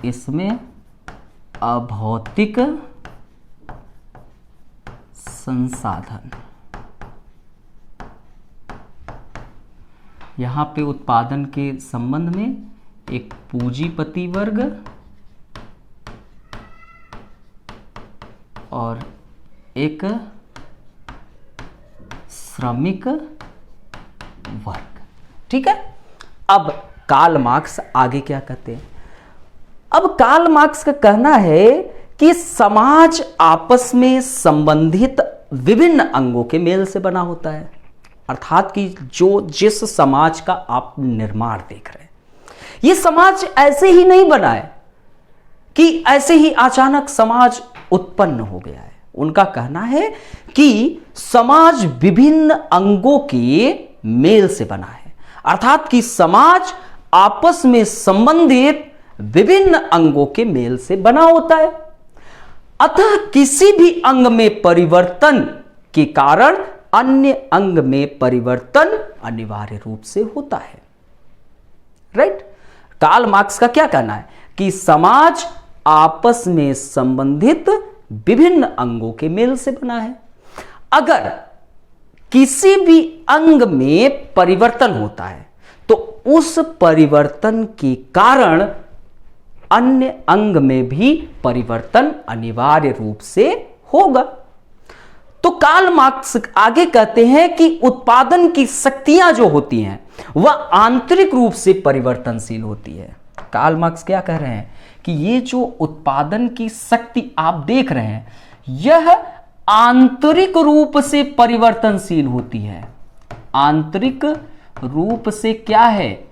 इसमें अभौतिक संसाधन। यहाँ पे उत्पादन के संबंध में एक पूंजीपति वर्ग और एक श्रमिक वर्ग। ठीक है। अब कार्ल मार्क्स आगे क्या कहते हैं? अब कार्ल मार्क्स का कहना है कि समाज आपस में संबंधित विभिन्न अंगों के मेल से बना होता है। अर्थात कि जिस समाज का आप निर्माण देख रहे हैं, यह समाज ऐसे ही नहीं बना है कि ऐसे ही अचानक समाज उत्पन्न हो गया है। उनका कहना है कि समाज विभिन्न अंगों के मेल से बना है, अर्थात कि समाज आपस में संबंधित विभिन्न अंगों के मेल से बना होता है। अतः किसी भी अंग में परिवर्तन के कारण अन्य अंग में परिवर्तन अनिवार्य रूप से होता है। राइट। कार्ल मार्क्स का क्या कहना है कि समाज आपस में संबंधित विभिन्न अंगों के मेल से बना है। अगर किसी भी अंग में परिवर्तन होता है तो उस परिवर्तन के कारण अन्य अंग में भी परिवर्तन अनिवार्य रूप से होगा। तो कार्ल मार्क्स आगे कहते हैं कि उत्पादन की शक्तियां जो होती हैं वह आंतरिक रूप से परिवर्तनशील होती है। कार्ल मार्क्स क्या कह रहे हैं कि ये जो उत्पादन की शक्ति आप देख रहे हैं यह आंतरिक रूप से परिवर्तनशील होती है। आंतरिक रूप से क्या है?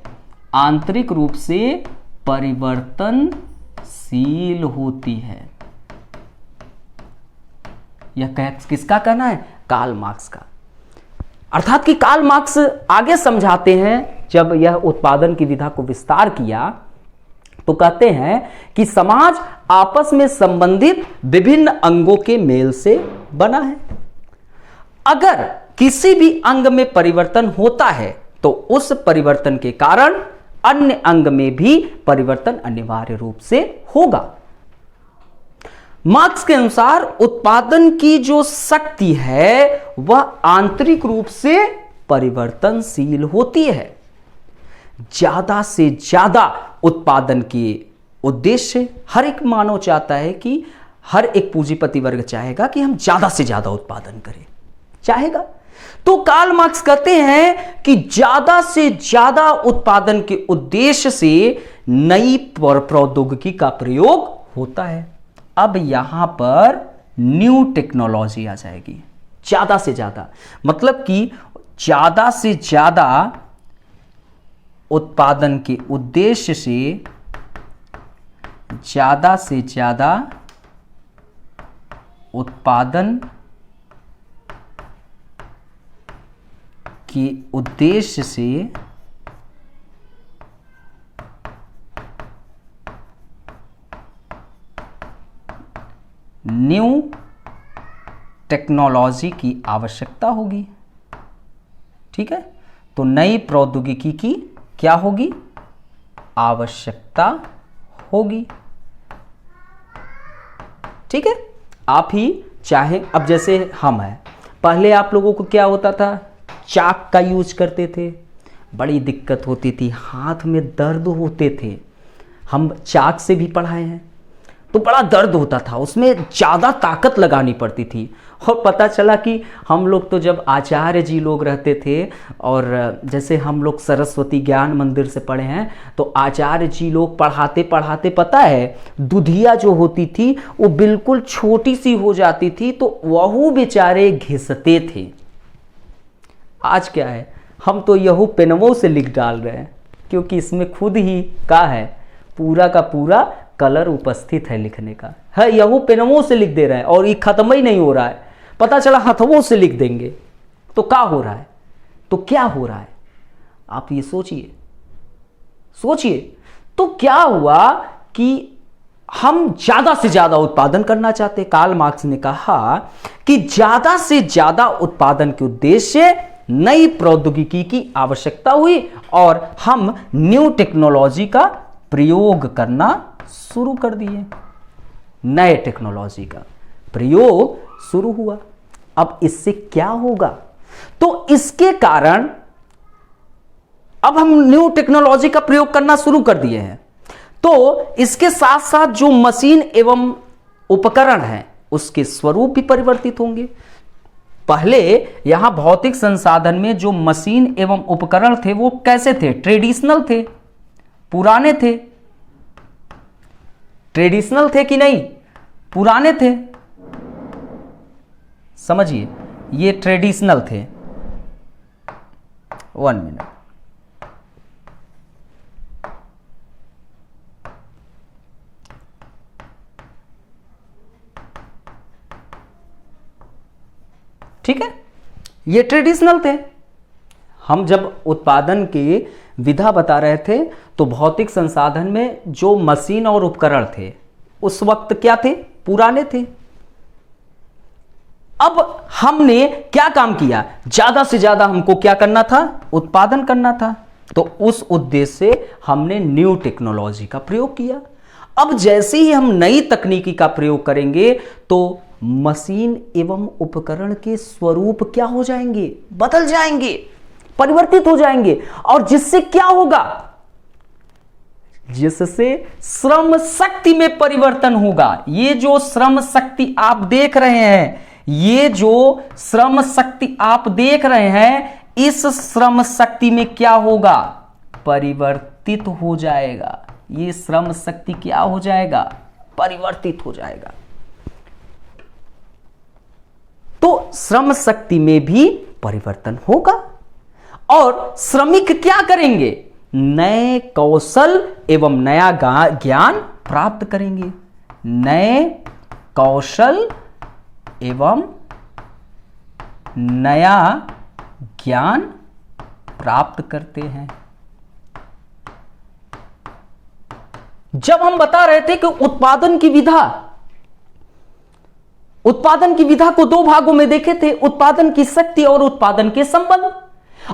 आंतरिक रूप से परिवर्तनशील होती है। यह किसका कहना है? कार्ल मार्क्स का। अर्थात कि कार्ल मार्क्स आगे समझाते हैं, जब यह उत्पादन की विधा को विस्तार किया तो कहते हैं कि समाज आपस में संबंधित विभिन्न अंगों के मेल से बना है। अगर किसी भी अंग में परिवर्तन होता है तो उस परिवर्तन के कारण अन्य अंग में भी परिवर्तन अनिवार्य रूप से होगा। मार्क्स के अनुसार उत्पादन की जो शक्ति है वह आंतरिक रूप से परिवर्तनशील होती है। ज्यादा से ज्यादा उत्पादन के उद्देश्य हर एक मानव चाहता है कि हर एक पूंजीपति वर्ग चाहेगा कि हम ज्यादा से ज्यादा उत्पादन करें, चाहेगा। तो कार्ल मार्क्स कहते हैं कि ज्यादा से ज्यादा उत्पादन के उद्देश्य से नई प्रौद्योगिकी का प्रयोग होता है। अब यहां पर न्यू टेक्नोलॉजी आ जाएगी। ज्यादा से ज्यादा मतलब कि ज्यादा से ज्यादा उत्पादन के उद्देश्य से ज्यादा से ज्यादा उत्पादन के उद्देश्य से न्यू टेक्नोलॉजी की आवश्यकता होगी। ठीक है। तो नई प्रौद्योगिकी की क्या होगी? आवश्यकता होगी। ठीक है। आप ही चाहे, अब जैसे हम हैं, पहले आप लोगों को क्या होता था? चाक का यूज करते थे, बड़ी दिक्कत होती थी, हाथ में दर्द होते थे। हम चाक से भी पढ़ाए हैं तो बड़ा दर्द होता था, उसमें ज़्यादा ताकत लगानी पड़ती थी। और पता चला कि हम लोग तो जब आचार्य जी लोग रहते थे, और जैसे हम लोग सरस्वती ज्ञान मंदिर से पढ़े हैं, तो आचार्य जी लोग पढ़ाते पढ़ाते पता है दुधिया जो होती थी वो बिल्कुल छोटी सी हो जाती थी, तो वह बेचारे घिसते थे। आज क्या है, हम तो यहू पेनवों से लिख डाल रहे हैं, क्योंकि इसमें खुद ही का है, पूरा का पूरा कलर उपस्थित है लिखने का है। यहू पेनवों से लिख दे रहे हैं और ये खत्म ही नहीं हो रहा है। पता चला हथवों से लिख देंगे तो क्या हो रहा है? तो क्या हो रहा है आप ये सोचिए, सोचिए। तो क्या हुआ कि हम ज्यादा से ज्यादा उत्पादन करना चाहते। कार्ल मार्क्स ने कहा कि ज्यादा से ज्यादा उत्पादन के उद्देश्य नई प्रौद्योगिकी की आवश्यकता हुई और हम न्यू टेक्नोलॉजी का प्रयोग करना शुरू कर दिए। नए टेक्नोलॉजी का प्रयोग शुरू हुआ। अब इससे क्या होगा? तो इसके कारण अब हम न्यू टेक्नोलॉजी का प्रयोग करना शुरू कर दिए हैं, तो इसके साथ साथ जो मशीन एवं उपकरण हैं उसके स्वरूप भी परिवर्तित होंगे। पहले यहां भौतिक संसाधन में जो मशीन एवं उपकरण थे वो कैसे थे? ट्रेडिशनल थे, पुराने थे। ट्रेडिशनल थे कि नहीं? पुराने थे। समझिए, ये ट्रेडिशनल थे। 1 मिनट। ठीक है, ये ट्रेडिशनल थे। हम जब उत्पादन की विधा बता रहे थे तो भौतिक संसाधन में जो मशीन और उपकरण थे उस वक्त क्या थे? पुराने थे। अब हमने क्या काम किया? ज्यादा से ज्यादा हमको क्या करना था? उत्पादन करना था। तो उस उद्देश्य से हमने न्यू टेक्नोलॉजी का प्रयोग किया। अब जैसे ही हम नई तकनीकी का प्रयोग करेंगे तो मशीन एवं उपकरण के स्वरूप क्या हो जाएंगे? बदल जाएंगे, परिवर्तित हो जाएंगे। और जिससे क्या होगा? जिससे श्रम शक्ति में परिवर्तन होगा। ये जो श्रम शक्ति आप देख रहे हैं, ये जो श्रम शक्ति आप देख रहे हैं, इस श्रम शक्ति में क्या होगा? परिवर्तित हो जाएगा। ये श्रम शक्ति क्या हो जाएगा? परिवर्तित हो जाएगा। तो श्रम शक्ति में भी परिवर्तन होगा और श्रमिक क्या करेंगे? नए कौशल एवं नया ज्ञान प्राप्त करेंगे। नए कौशल एवं नया ज्ञान प्राप्त करते हैं। जब हम बता रहे थे कि उत्पादन की विधा को 2 भागों में देखे थे, उत्पादन की शक्ति और उत्पादन के संबंध।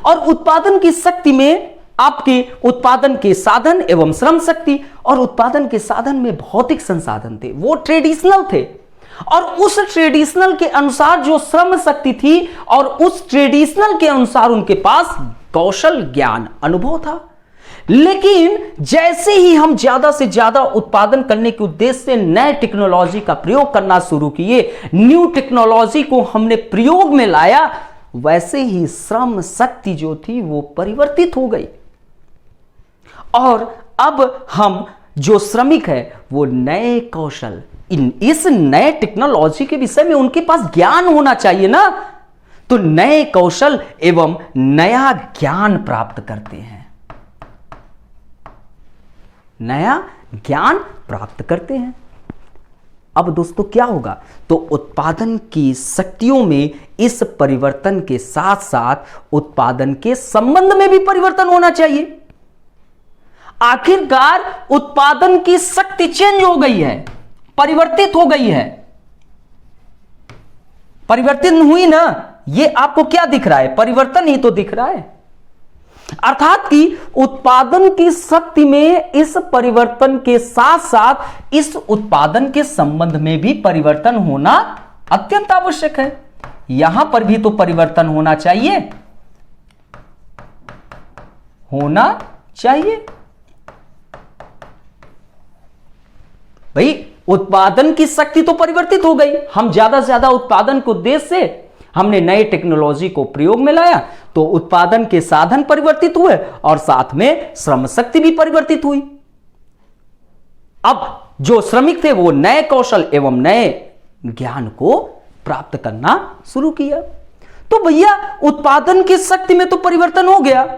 और उत्पादन की शक्ति में आपके उत्पादन के साधन एवं श्रम शक्ति, और उत्पादन के साधन में भौतिक संसाधन थे, वो ट्रेडिशनल थे। और उस ट्रेडिशनल के अनुसार जो श्रम शक्ति थी और उस ट्रेडिशनल के अनुसार उनके पास कौशल, ज्ञान, अनुभव था। लेकिन जैसे ही हम ज्यादा से ज्यादा उत्पादन करने के उद्देश्य से नए टेक्नोलॉजी का प्रयोग करना शुरू किए, न्यू टेक्नोलॉजी को हमने प्रयोग में लाया, वैसे ही श्रम शक्ति जो थी वो परिवर्तित हो गई। और अब हम जो श्रमिक है वो नए कौशल, इस नए टेक्नोलॉजी के विषय में उनके पास ज्ञान होना चाहिए ना, तो नए कौशल एवं नया ज्ञान प्राप्त करते हैं। नया ज्ञान प्राप्त करते हैं। अब दोस्तों क्या होगा? तो उत्पादन की शक्तियों में इस परिवर्तन के साथ साथ उत्पादन के संबंध में भी परिवर्तन होना चाहिए। आखिरकार उत्पादन की शक्ति चेंज हो गई है, परिवर्तित हो गई है। परिवर्तित हुई ना? ये आपको क्या दिख रहा है? परिवर्तन ही तो दिख रहा है। अर्थात कि उत्पादन की शक्ति में इस परिवर्तन के साथ साथ इस उत्पादन के संबंध में भी परिवर्तन होना अत्यंत आवश्यक है। यहां पर भी तो परिवर्तन होना चाहिए, होना चाहिए। भाई उत्पादन की शक्ति तो परिवर्तित हो गई, हम ज्यादा से ज्यादा उत्पादन के उद्देश्य से हमने नए टेक्नोलॉजी को प्रयोग में लाया, तो उत्पादन के साधन परिवर्तित हुए और साथ में श्रम शक्ति भी परिवर्तित हुई। अब जो श्रमिक थे वो नए कौशल एवं नए ज्ञान को प्राप्त करना शुरू किया। तो भैया उत्पादन की शक्ति में तो परिवर्तन हो गया,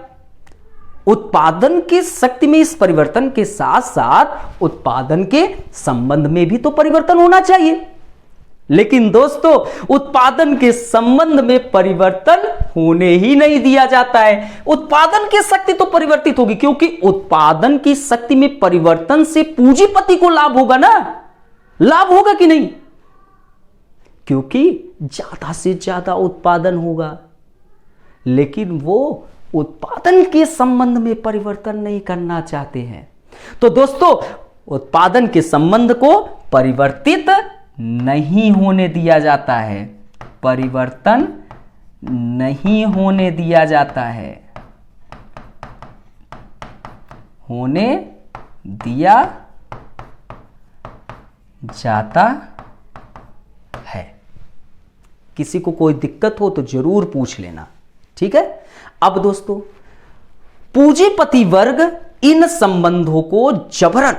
उत्पादन की शक्ति में इस परिवर्तन के साथ साथ उत्पादन के संबंध में भी तो परिवर्तन होना चाहिए। लेकिन दोस्तों उत्पादन के संबंध में परिवर्तन होने ही नहीं दिया जाता है। उत्पादन की शक्ति तो परिवर्तित होगी, क्योंकि उत्पादन की शक्ति में परिवर्तन से पूंजीपति को लाभ होगा ना, लाभ होगा कि नहीं? क्योंकि ज्यादा से ज्यादा उत्पादन होगा, लेकिन वो उत्पादन के संबंध में परिवर्तन नहीं करना चाहते हैं। तो दोस्तों उत्पादन के संबंध को परिवर्तित नहीं होने दिया जाता है, परिवर्तन नहीं होने दिया जाता है। होने दिया जाता है। किसी को कोई दिक्कत हो तो जरूर पूछ लेना, ठीक है। अब दोस्तों, पूंजीपति वर्ग इन संबंधों को जबरन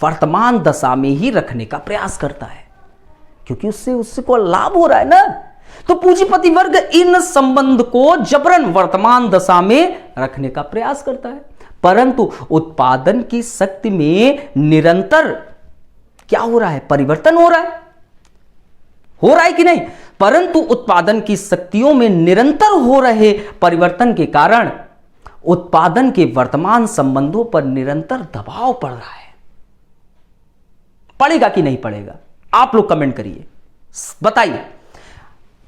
वर्तमान दशा में ही रखने का प्रयास करता है, क्योंकि उससे को लाभ हो रहा है ना। तो पूंजीपति वर्ग इन संबंध को जबरन वर्तमान दशा में रखने का प्रयास करता है, परंतु उत्पादन की शक्ति में निरंतर क्या हो रहा है? परिवर्तन हो रहा है कि नहीं? परंतु उत्पादन की शक्तियों में निरंतर हो रहे परिवर्तन के कारण उत्पादन के वर्तमान संबंधों पर निरंतर दबाव पड़ रहा है। पड़ेगा कि नहीं पड़ेगा? आप लोग कमेंट करिए, बताइए।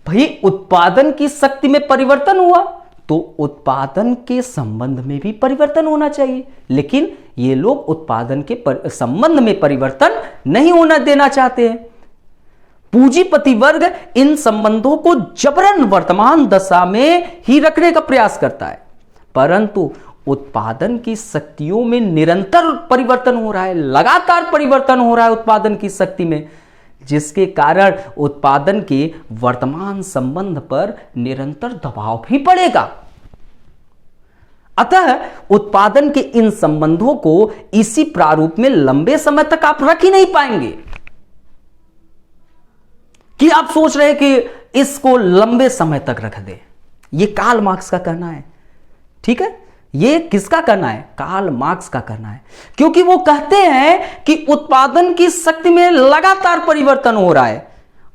भाई, उत्पादन की शक्ति में परिवर्तन हुआ तो उत्पादन के संबंध में भी परिवर्तन होना चाहिए, लेकिन ये लोग उत्पादन के संबंध में परिवर्तन नहीं होना देना चाहते हैं। पूंजीपति वर्ग इन संबंधों को जबरन वर्तमान दशा में ही रखने का प्रयास करता है, परंतु उत्पादन की शक्तियों में निरंतर परिवर्तन हो रहा है, लगातार परिवर्तन हो रहा है उत्पादन की शक्ति में, जिसके कारण उत्पादन के वर्तमान संबंध पर निरंतर दबाव भी पड़ेगा। अतः उत्पादन के इन संबंधों को इसी प्रारूप में लंबे समय तक आप रख ही नहीं पाएंगे। कि आप सोच रहे हैं कि इसको लंबे समय तक रख दे, यह कार्ल मार्क्स का कहना है, ठीक है। ये किसका कहना है? कार्ल मार्क्स का कहना है, क्योंकि वो कहते हैं कि उत्पादन की शक्ति में लगातार परिवर्तन हो रहा है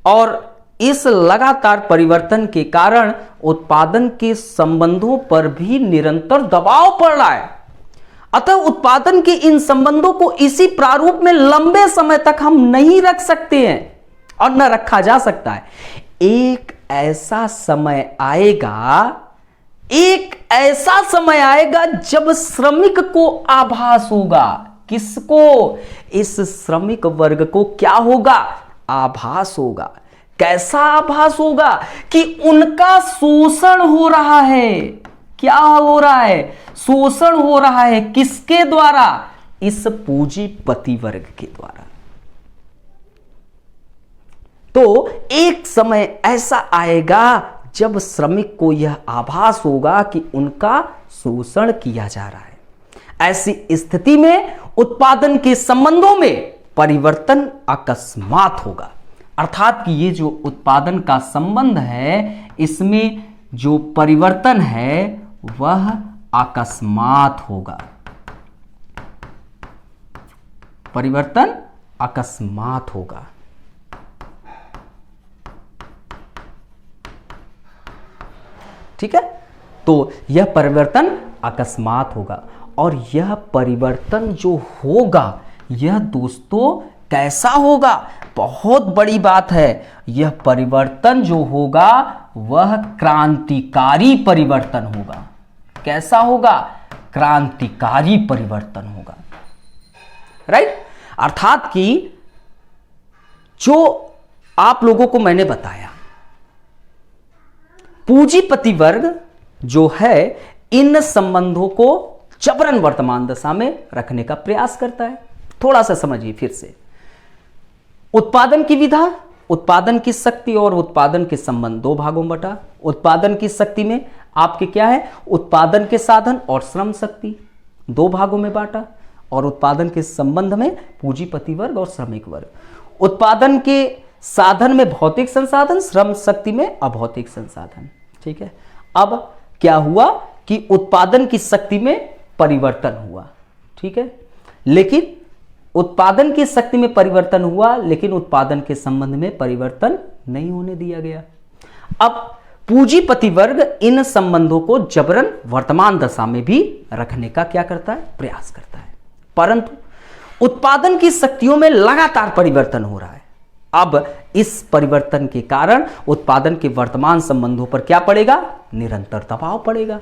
और इस लगातार परिवर्तन के कारण उत्पादन के संबंधों पर भी निरंतर दबाव पड़ रहा है। अतः उत्पादन के इन संबंधों को इसी प्रारूप में लंबे समय तक हम नहीं रख सकते हैं और न रखा जा सकता है। एक ऐसा समय आएगा जब श्रमिक को आभास होगा। किसको? इस श्रमिक वर्ग को क्या होगा? आभास होगा। कैसा आभास होगा? कि उनका शोषण हो रहा है। क्या हो रहा है? शोषण हो रहा है। किसके द्वारा? इस पूंजीपति वर्ग के द्वारा। तो एक समय ऐसा आएगा जब श्रमिक को यह आभास होगा कि उनका शोषण किया जा रहा है। ऐसी स्थिति में उत्पादन के संबंधों में परिवर्तन अकस्मात होगा। अर्थात कि ये जो उत्पादन का संबंध है, इसमें जो परिवर्तन है वह अकस्मात होगा। परिवर्तन अकस्मात होगा। ठीक है, तो यह परिवर्तन अकस्मात होगा। और यह परिवर्तन जो होगा, यह दोस्तों कैसा होगा? बहुत बड़ी बात है। यह परिवर्तन जो होगा वह क्रांतिकारी परिवर्तन होगा। कैसा होगा? क्रांतिकारी परिवर्तन होगा। राइट? अर्थात कि जो आप लोगों को मैंने बताया, पूंजीपति वर्ग जो है इन संबंधों को जबरन वर्तमान दशा में रखने का प्रयास करता है। थोड़ा सा समझिए फिर से। उत्पादन की विधा, उत्पादन की शक्ति और उत्पादन के संबंध दो भागों में बटा। उत्पादन की शक्ति में आपके क्या है? उत्पादन के साधन और श्रम शक्ति दो भागों में बांटा। और उत्पादन के संबंध में पूंजीपति वर्ग और श्रमिक वर्ग। उत्पादन के साधन में भौतिक संसाधन, श्रम शक्ति में अभौतिक संसाधन। ठीक है, अब क्या हुआ कि उत्पादन की शक्ति में परिवर्तन हुआ। ठीक है, लेकिन उत्पादन की शक्ति में परिवर्तन हुआ, लेकिन उत्पादन के संबंध में परिवर्तन नहीं होने दिया गया। अब पूंजीपति वर्ग इन संबंधों को जबरन वर्तमान दशा में भी रखने का क्या करता है? प्रयास करता है। परंतु उत्पादन की शक्तियों में लगातार परिवर्तन हो रहा है। अब इस परिवर्तन के कारण उत्पादन के वर्तमान संबंधों पर क्या पड़ेगा? निरंतर दबाव पड़ेगा।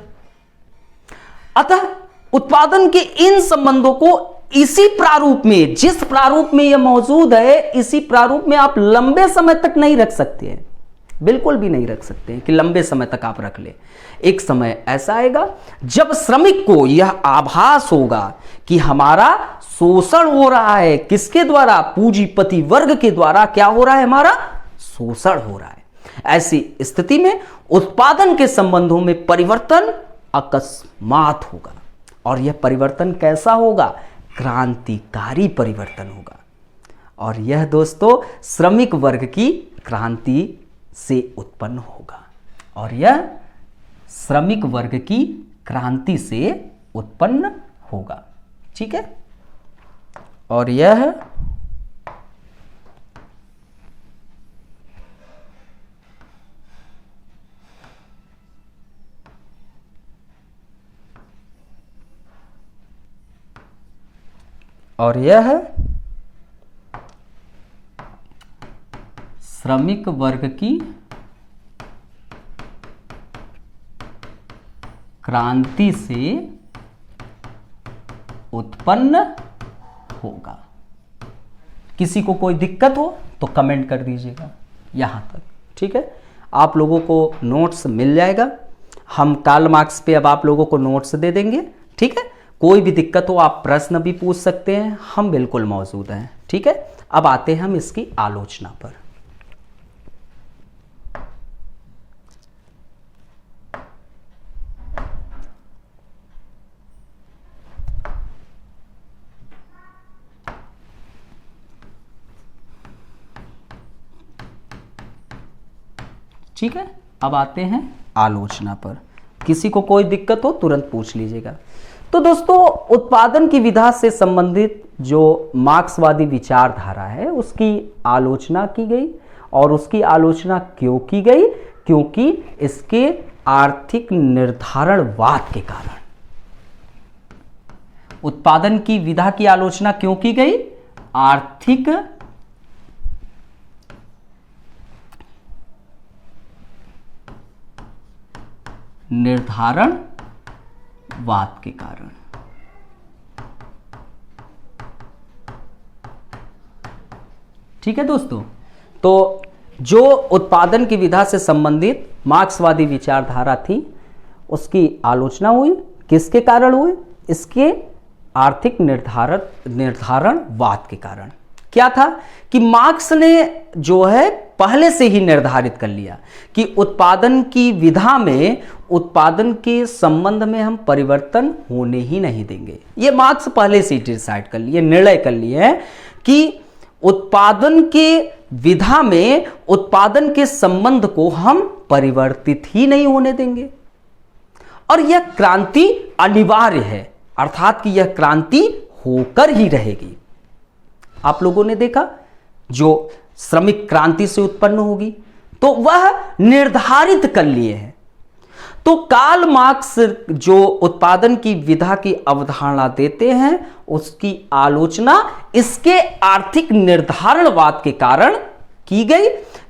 अतः उत्पादन के इन संबंधों को इसी प्रारूप में, जिस प्रारूप में यह मौजूद है, इसी प्रारूप में आप लंबे समय तक नहीं रख सकते हैं। बिल्कुल भी नहीं रख सकते हैं कि लंबे समय तक आप रख ले। एक समय ऐसा आएगा जब श्रमिक को यह आभास होगा कि हमारा शोषण हो रहा है। किसके द्वारा? पूंजीपति वर्ग के द्वारा क्या हो रहा है? हमारा शोषण हो रहा है। ऐसी स्थिति में उत्पादन के संबंधों में परिवर्तन अकस्मात होगा, और यह परिवर्तन कैसा होगा? क्रांतिकारी परिवर्तन होगा। और यह दोस्तों श्रमिक वर्ग की क्रांति से उत्पन्न होगा, और यह श्रमिक वर्ग की क्रांति से उत्पन्न होगा। ठीक है, और यह श्रमिक वर्ग की क्रांति से उत्पन्न होगा। किसी को कोई दिक्कत हो तो कमेंट कर दीजिएगा यहां तक। ठीक है, आप लोगों को नोट्स मिल जाएगा। हम कार्ल मार्क्स पे अब आप लोगों को नोट्स दे देंगे। ठीक है, कोई भी दिक्कत हो आप प्रश्न भी पूछ सकते हैं, हम बिल्कुल मौजूद हैं। ठीक है, अब आते हैं हम इसकी आलोचना पर। ठीक है, अब आते हैं आलोचना पर। किसी को कोई दिक्कत हो तुरंत पूछ लीजिएगा। तो दोस्तों, उत्पादन की विधा से संबंधित जो मार्क्सवादी विचारधारा है उसकी आलोचना की गई, और उसकी आलोचना क्यों की गई? क्योंकि इसके आर्थिक निर्धारणवाद के कारण। उत्पादन की विधा की आलोचना क्यों की गई? आर्थिक निर्धारणवाद के कारण। ठीक है दोस्तों, तो जो उत्पादन की विधा से संबंधित मार्क्सवादी विचारधारा थी उसकी आलोचना हुई। किसके कारण हुई? इसके आर्थिक निर्धारणवाद के कारण। क्या था कि मार्क्स ने जो है पहले से ही निर्धारित कर लिया कि उत्पादन की विधा में, उत्पादन के संबंध में हम परिवर्तन होने ही नहीं देंगे। ये मार्क्स पहले से ही डिसाइड कर लिए, निर्णय कर लिए हैं कि उत्पादन के विधा में उत्पादन के संबंध को हम परिवर्तित ही नहीं होने देंगे, और यह क्रांति अनिवार्य है, अर्थात कि यह क्रांति होकर ही रहेगी। आप लोगों ने देखा जो श्रमिक क्रांति से उत्पन्न होगी तो वह निर्धारित कर लिए हैं। तो कार्ल मार्क्स जो उत्पादन की विधा की अवधारणा देते हैं उसकी आलोचना इसके आर्थिक निर्धारणवाद के कारण की गई,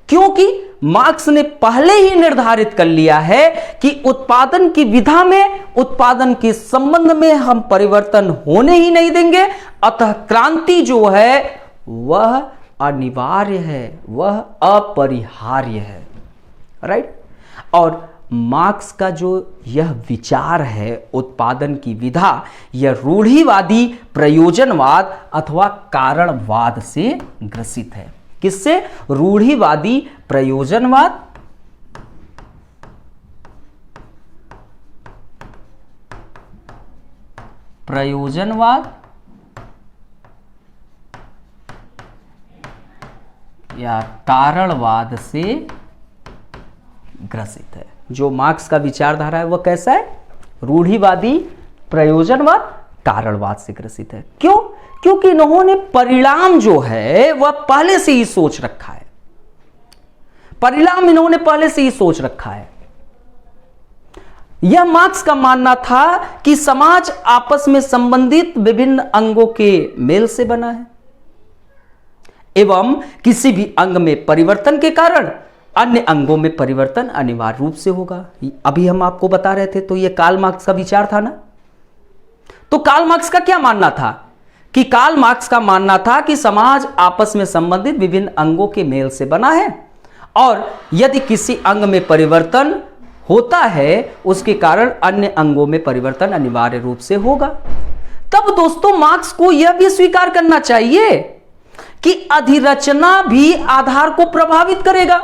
क्योंकि मार्क्स ने पहले ही निर्धारित कर लिया है कि उत्पादन की विधा में, उत्पादन के संबंध में हम परिवर्तन होने ही नहीं देंगे। अतः क्रांति जो है वह अनिवार्य है, वह अपरिहार्य है। राइट। और मार्क्स का जो यह विचार है उत्पादन की विधा, यह रूढ़िवादी प्रयोजनवाद अथवा कारणवाद से ग्रसित है। किससे? रूढ़िवादी प्रयोजनवाद या कारणवाद से ग्रसित है। जो मार्क्स का विचारधारा है वह कैसा है? रूढ़िवादी प्रयोजनवाद कारणवाद से ग्रसित है। क्यों? क्योंकि इन्होंने परिणाम जो है वह पहले से ही सोच रखा है। परिणाम इन्होंने पहले से ही सोच रखा है। यह मार्क्स का मानना था कि समाज आपस में संबंधित विभिन्न अंगों के मेल से बना है एवं किसी भी अंग में परिवर्तन के कारण अन्य अंगों में परिवर्तन अनिवार्य रूप से होगा। अभी हम आपको बता रहे थे, तो यह कार्ल मार्क्स का विचार था ना। तो कार्ल मार्क्स का क्या मानना था? कि कार्ल मार्क्स का मानना था कि समाज आपस में संबंधित विभिन्न अंगों के मेल से बना है और यदि किसी अंग में परिवर्तन होता है उसके कारण अन्य अंगों में परिवर्तन अनिवार्य रूप से होगा। तब दोस्तों मार्क्स को यह भी स्वीकार करना चाहिए कि अधिरचना भी आधार को प्रभावित करेगा।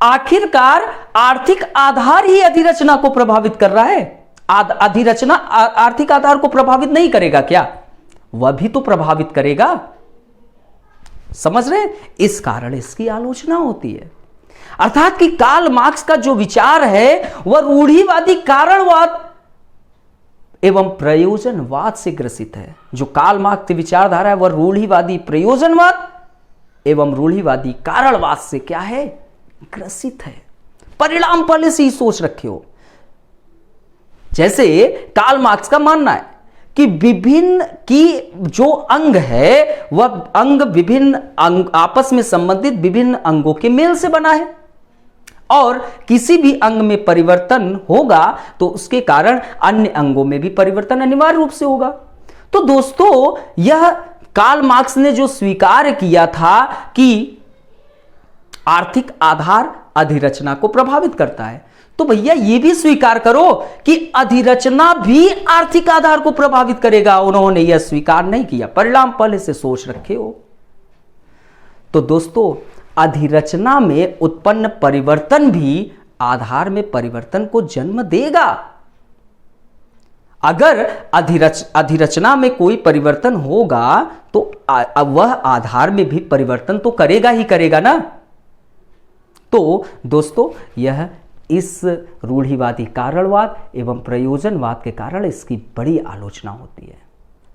आखिरकार आर्थिक आधार ही अधिरचना को प्रभावित कर रहा है। अधिरचना आर्थिक आधार को प्रभावित नहीं करेगा क्या? वह भी तो प्रभावित करेगा। समझ रहे? इस कारण इसकी आलोचना होती है। अर्थात कि कार्ल मार्क्स का जो विचार है वह रूढ़िवादी कारणवाद एवं प्रयोजनवाद से ग्रसित है। जो कार्ल मार्क्स की विचारधारा है वह रूढ़िवादी प्रयोजनवाद एवं रूढ़िवादी कारणवाद से क्या है? ग्रसित है। परिणाम पहले से ही सोच रखे हो। जैसे कार्ल मार्क्स का मानना है कि विभिन्न की जो अंग है वह अंग विभिन्न आपस में संबंधित विभिन्न अंगों के मेल से बना है और किसी भी अंग में परिवर्तन होगा तो उसके कारण अन्य अंगों में भी परिवर्तन अनिवार्य रूप से होगा। तो दोस्तों यह कार्ल मार्क्स ने जो स्वीकार किया था कि आर्थिक आधार अधिरचना को प्रभावित करता है, तो भैया ये भी स्वीकार करो कि अधिरचना भी आर्थिक आधार को प्रभावित करेगा। उन्होंने यह स्वीकार नहीं किया, परिणाम पहले से सोच रखे हो। तो दोस्तों अधिरचना में उत्पन्न परिवर्तन भी आधार में परिवर्तन को जन्म देगा। अगर अधिरचना में कोई परिवर्तन होगा तो वह आधार में भी परिवर्तन तो करेगा ही करेगा ना। तो दोस्तों यह इस रूढ़िवादी कारणवाद एवं प्रयोजनवाद के कारण इसकी बड़ी आलोचना होती है।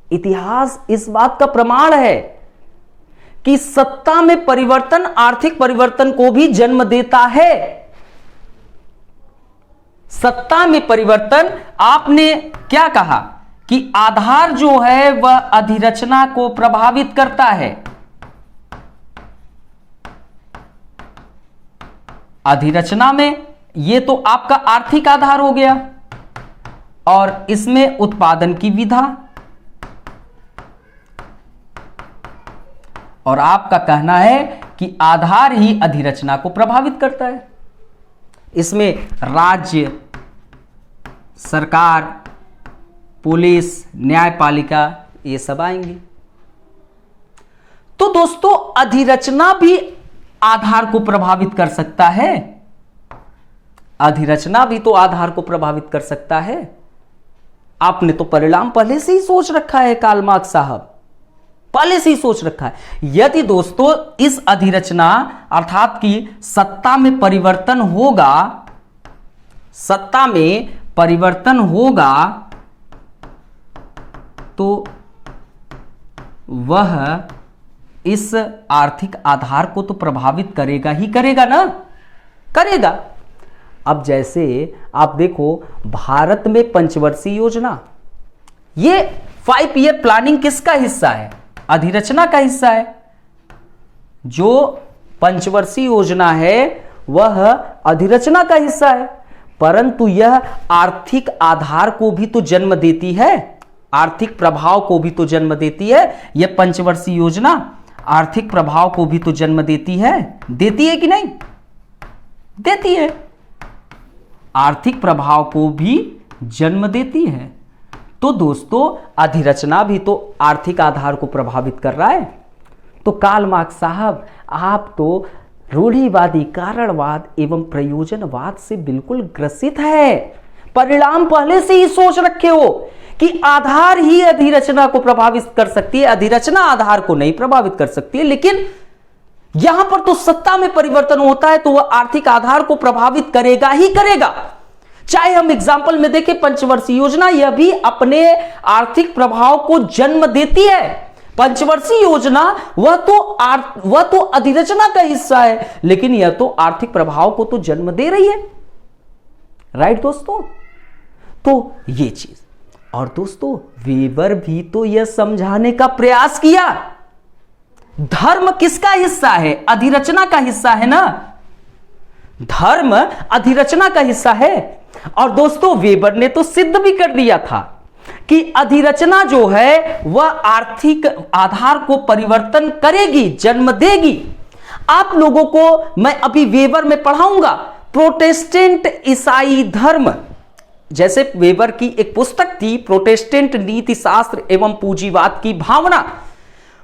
इतिहास इस बात का प्रमाण है कि सत्ता में परिवर्तन आर्थिक परिवर्तन को भी जन्म देता है। सत्ता में परिवर्तन, आपने क्या कहा कि आधार जो है वह अधिरचना को प्रभावित करता है। अधिरचना में ये तो आपका आर्थिक आधार हो गया और इसमें उत्पादन की विधा, और आपका कहना है कि आधार ही अधिरचना को प्रभावित करता है। इसमें राज्य, सरकार, पुलिस, न्यायपालिका ये सब आएंगे। तो दोस्तों अधिरचना भी आधार को प्रभावित कर सकता है। अधिरचना भी तो आधार को प्रभावित कर सकता है। आपने तो परिणाम पहले से ही सोच रखा है, कार्ल मार्क्स साहब पहले से ही सोच रखा है। यदि दोस्तों इस अधिरचना अर्थात कि सत्ता में परिवर्तन होगा, सत्ता में परिवर्तन होगा तो वह इस आर्थिक आधार को तो प्रभावित करेगा ही करेगा ना, करेगा। अब जैसे आप देखो भारत में पंचवर्षीय योजना, ये 5 ईयर प्लानिंग किसका हिस्सा है? अधिरचना का हिस्सा है। जो पंचवर्षीय योजना है वह अधिरचना का हिस्सा है, परंतु यह आर्थिक आधार को भी तो जन्म देती है, आर्थिक प्रभाव को भी तो जन्म देती है। यह पंचवर्षीय योजना आर्थिक प्रभाव को भी तो जन्म देती है कि नहीं? देती है। आर्थिक प्रभाव को भी जन्म देती है। तो दोस्तों अधिरचना भी तो आर्थिक आधार को प्रभावित कर रहा है। तो कार्ल मार्क्स साहब आप तो रूढ़िवादी कारणवाद एवं प्रयोजनवाद से बिल्कुल ग्रसित है। परिणाम पहले से ही सोच रखे हो कि आधार ही अधिरचना को प्रभावित कर सकती है, अधिरचना आधार को नहीं प्रभावित कर सकती है। लेकिन यहां पर तो सत्ता में परिवर्तन होता है तो वह आर्थिक आधार को प्रभावित करेगा ही करेगा। चाहे हम एग्जाम्पल में देखें पंचवर्षीय योजना, यह भी अपने आर्थिक प्रभाव को जन्म देती है। पंचवर्षीय योजना वह तो अधिरचना का हिस्सा है, लेकिन यह तो आर्थिक प्रभाव को तो जन्म दे रही है। राइट दोस्तों? तो ये चीज, और दोस्तों वेबर भी तो यह समझाने का प्रयास किया, धर्म किसका हिस्सा है? अधिरचना का हिस्सा है ना। धर्म अधिरचना का हिस्सा है। और दोस्तों वेबर ने तो सिद्ध भी कर दिया था कि अधिरचना जो है वह आर्थिक आधार को परिवर्तन करेगी, जन्म देगी। आप लोगों को मैं अभी वेबर में पढ़ाऊंगा प्रोटेस्टेंट ईसाई धर्म। जैसे वेबर की एक पुस्तक थी प्रोटेस्टेंट नीति शास्त्र एवं पूंजीवाद की भावना,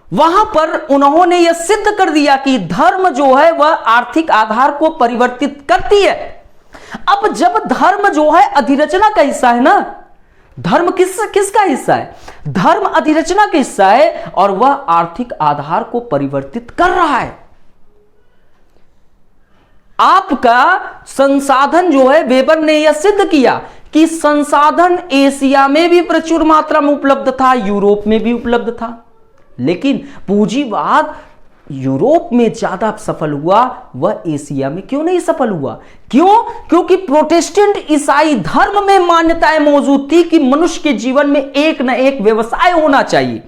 वहां पर उन्होंने यह सिद्ध कर दिया कि धर्म जो है वह आर्थिक आधार को परिवर्तित करती है। अब जब धर्म जो है अधिरचना का हिस्सा है ना, धर्म किसका हिस्सा है? धर्म अधिरचना का हिस्सा है और वह आर्थिक आधार को परिवर्तित कर रहा है। आपका संसाधन जो है, वेबर ने यह सिद्ध किया कि संसाधन एशिया में भी प्रचुर मात्रा में उपलब्ध था, यूरोप में भी उपलब्ध था, लेकिन पूंजीवाद यूरोप में ज्यादा सफल हुआ, वह एशिया में क्यों नहीं सफल हुआ? क्यों? क्योंकि प्रोटेस्टेंट ईसाई धर्म में मान्यताएं मौजूद थी कि मनुष्य के जीवन में एक न एक व्यवसाय होना चाहिए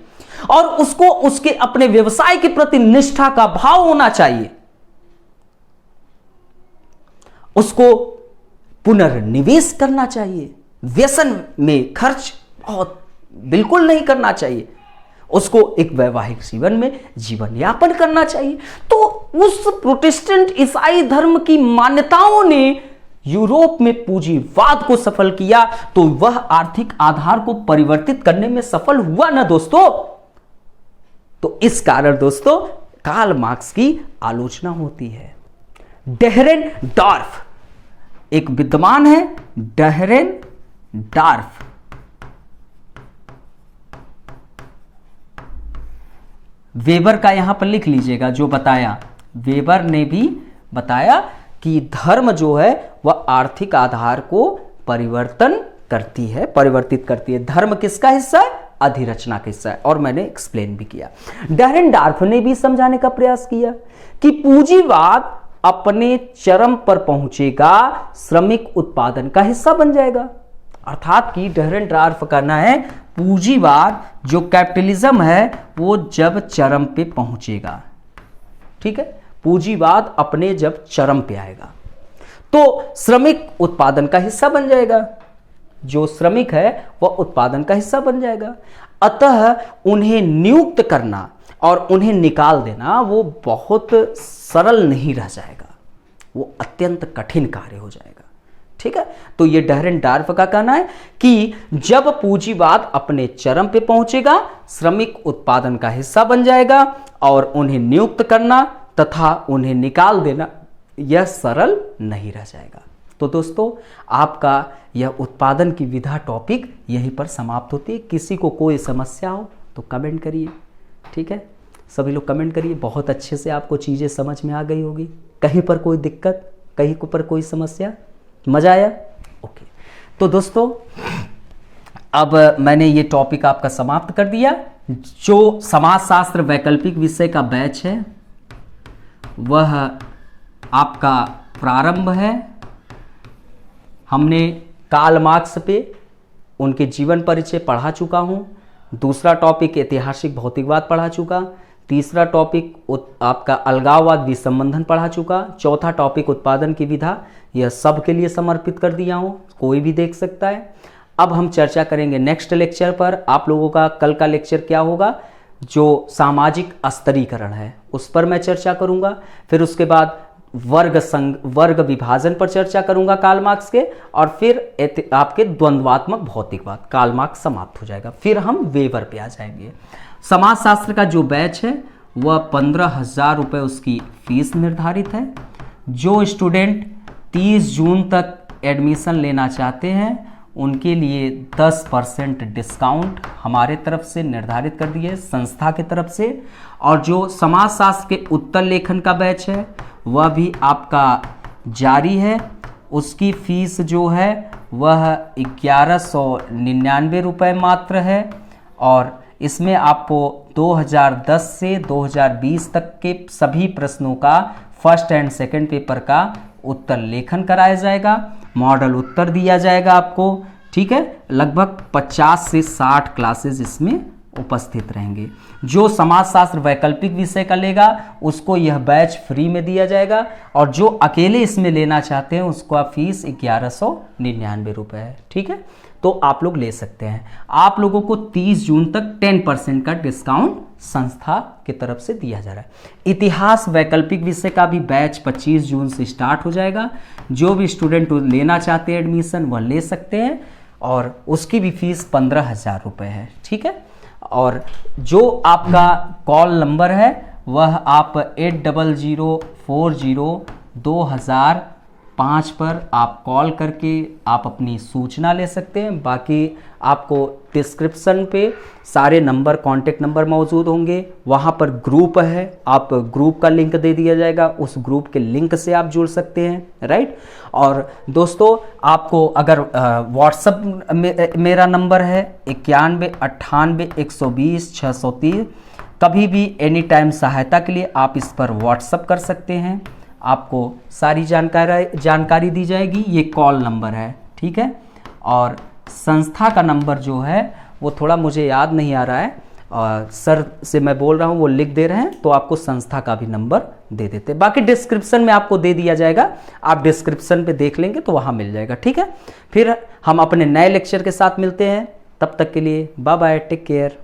और उसको उसके अपने व्यवसाय के प्रति निष्ठा का भाव होना चाहिए, उसको पुनर्निवेश करना चाहिए, व्यसन में खर्च बहुत बिल्कुल नहीं करना चाहिए, उसको एक वैवाहिक जीवन में जीवन यापन करना चाहिए। तो उस प्रोटेस्टेंट ईसाई धर्म की मान्यताओं ने यूरोप में पूंजीवाद को सफल किया, तो वह आर्थिक आधार को परिवर्तित करने में सफल हुआ ना दोस्तों। तो इस कारण दोस्तों कार्ल मार्क्स की आलोचना होती है। डेहरेनडॉर्फ एक विद्वान है, डेहरेनडॉर्फ, वेबर का यहां पर लिख लीजिएगा जो बताया, वेबर ने भी बताया कि धर्म जो है वह आर्थिक आधार को परिवर्तित करती है। धर्म किसका हिस्सा है? अधिरचना का हिस्सा है, और मैंने एक्सप्लेन भी किया। डेहरेनडॉर्फ ने भी समझाने का प्रयास किया कि पूंजीवाद अपने चरम पर पहुंचेगा, श्रमिक उत्पादन का हिस्सा बन जाएगा। अर्थात कि डेहरेनडॉर्फ का कहना है पूंजीवाद जो कैपिटलिज्म है वो जब चरम पे पहुंचेगा, ठीक है, पूंजीवाद अपने जब चरम पे आएगा तो श्रमिक उत्पादन का हिस्सा बन जाएगा, जो श्रमिक है वह उत्पादन का हिस्सा बन जाएगा। अतः उन्हें नियुक्त करना और उन्हें निकाल देना वो बहुत सरल नहीं रह जाएगा, वो अत्यंत कठिन कार्य हो जाएगा, ठीक है। तो ये डेहरेनडॉर्फ का कहना है कि जब पूंजीवाद अपने चरम पे पहुंचेगा, श्रमिक उत्पादन का हिस्सा बन जाएगा और उन्हें नियुक्त करना तथा उन्हें निकाल देना यह सरल नहीं रह जाएगा। तो दोस्तों आपका यह उत्पादन की विधा टॉपिक यहीं पर समाप्त होती है। किसी को कोई समस्या हो तो कमेंट करिए, ठीक है, सभी लोग कमेंट करिए। बहुत अच्छे से आपको चीज़ें समझ में आ गई होगी, कहीं पर कोई दिक्कत, कहीं पर कोई समस्या, मजा आया? ओके। तो दोस्तों अब मैंने ये टॉपिक आपका समाप्त कर दिया। जो समाजशास्त्र वैकल्पिक विषय का बैच है वह आपका प्रारंभ है। हमने कार्ल मार्क्स पे उनके जीवन परिचय पढ़ा चुका हूँ। दूसरा टॉपिक ऐतिहासिक भौतिकवाद पढ़ा चुका। तीसरा टॉपिक आपका अलगाववाद विसंबंधन पढ़ा चुका। चौथा टॉपिक उत्पादन की विधा, यह सब के लिए समर्पित कर दिया हूँ, कोई भी देख सकता है। अब हम चर्चा करेंगे नेक्स्ट लेक्चर पर। आप लोगों का कल का लेक्चर क्या होगा? जो सामाजिक स्तरीकरण है उस पर मैं चर्चा करूंगा। फिर उसके बाद वर्ग विभाजन पर चर्चा करूंगा कार्ल मार्क्स के, और फिर आपके द्वंद्वात्मक भौतिकवाद, कार्ल मार्क्स समाप्त हो जाएगा। फिर हम वेबर पे आ जाएंगे। समाजशास्त्र का जो बैच है वह 15,000 रुपये उसकी फीस निर्धारित है। जो स्टूडेंट 30 जून तक एडमिशन लेना चाहते हैं उनके लिए 10% डिस्काउंट हमारे तरफ से निर्धारित कर दिए संस्था की तरफ से। और जो समाजशास्त्र के उत्तर लेखन का बैच है वह भी आपका जारी है। उसकी फीस जो है वह 1199 रुपये मात्र है, और इसमें आपको 2010 से 2020 तक के सभी प्रश्नों का फर्स्ट एंड सेकंड पेपर का उत्तर लेखन कराया जाएगा। मॉडल उत्तर दिया जाएगा आपको, ठीक है। लगभग 50 से 60 क्लासेस इसमें उपस्थित रहेंगे। जो समाजशास्त्र वैकल्पिक विषय का लेगा उसको यह बैच फ्री में दिया जाएगा, और जो अकेले इसमें लेना चाहते हैं उसका फीस 1199 रुपये है, ठीक है। तो आप लोग ले सकते हैं। आप लोगों को 30 जून तक 10% का डिस्काउंट संस्था की तरफ से दिया जा रहा है। इतिहास वैकल्पिक विषय का भी बैच 25 जून से स्टार्ट हो जाएगा। जो भी स्टूडेंट लेना चाहते हैं एडमिशन वह ले सकते हैं और उसकी भी फीस 15,000 रुपये है, ठीक है। और जो आपका कॉल नंबर है वह आप 80402005 पर आप कॉल करके आप अपनी सूचना ले सकते हैं। बाकी आपको डिस्क्रिप्शन पे सारे नंबर, कांटेक्ट नंबर मौजूद होंगे। वहाँ पर ग्रुप है, आप ग्रुप का लिंक दे दिया जाएगा, उस ग्रुप के लिंक से आप जुड़ सकते हैं, राइट। और दोस्तों आपको अगर व्हाट्सएप मेरा नंबर है 9198120630। कभी भी एनी टाइम सहायता के लिए आप इस पर व्हाट्सएप कर सकते हैं। आपको सारी जानकारी दी जाएगी। ये कॉल नंबर है, ठीक है। और संस्था का नंबर जो है वो थोड़ा मुझे याद नहीं आ रहा है, सर से मैं बोल रहा हूँ, वो लिख दे रहे हैं, तो आपको संस्था का भी नंबर दे देते। बाकी डिस्क्रिप्शन में आपको दे दिया जाएगा, आप डिस्क्रिप्शन पे देख लेंगे तो वहाँ मिल जाएगा, ठीक है। फिर हम अपने नए लेक्चर के साथ मिलते हैं, तब तक के लिए बाय बाय, टेक केयर।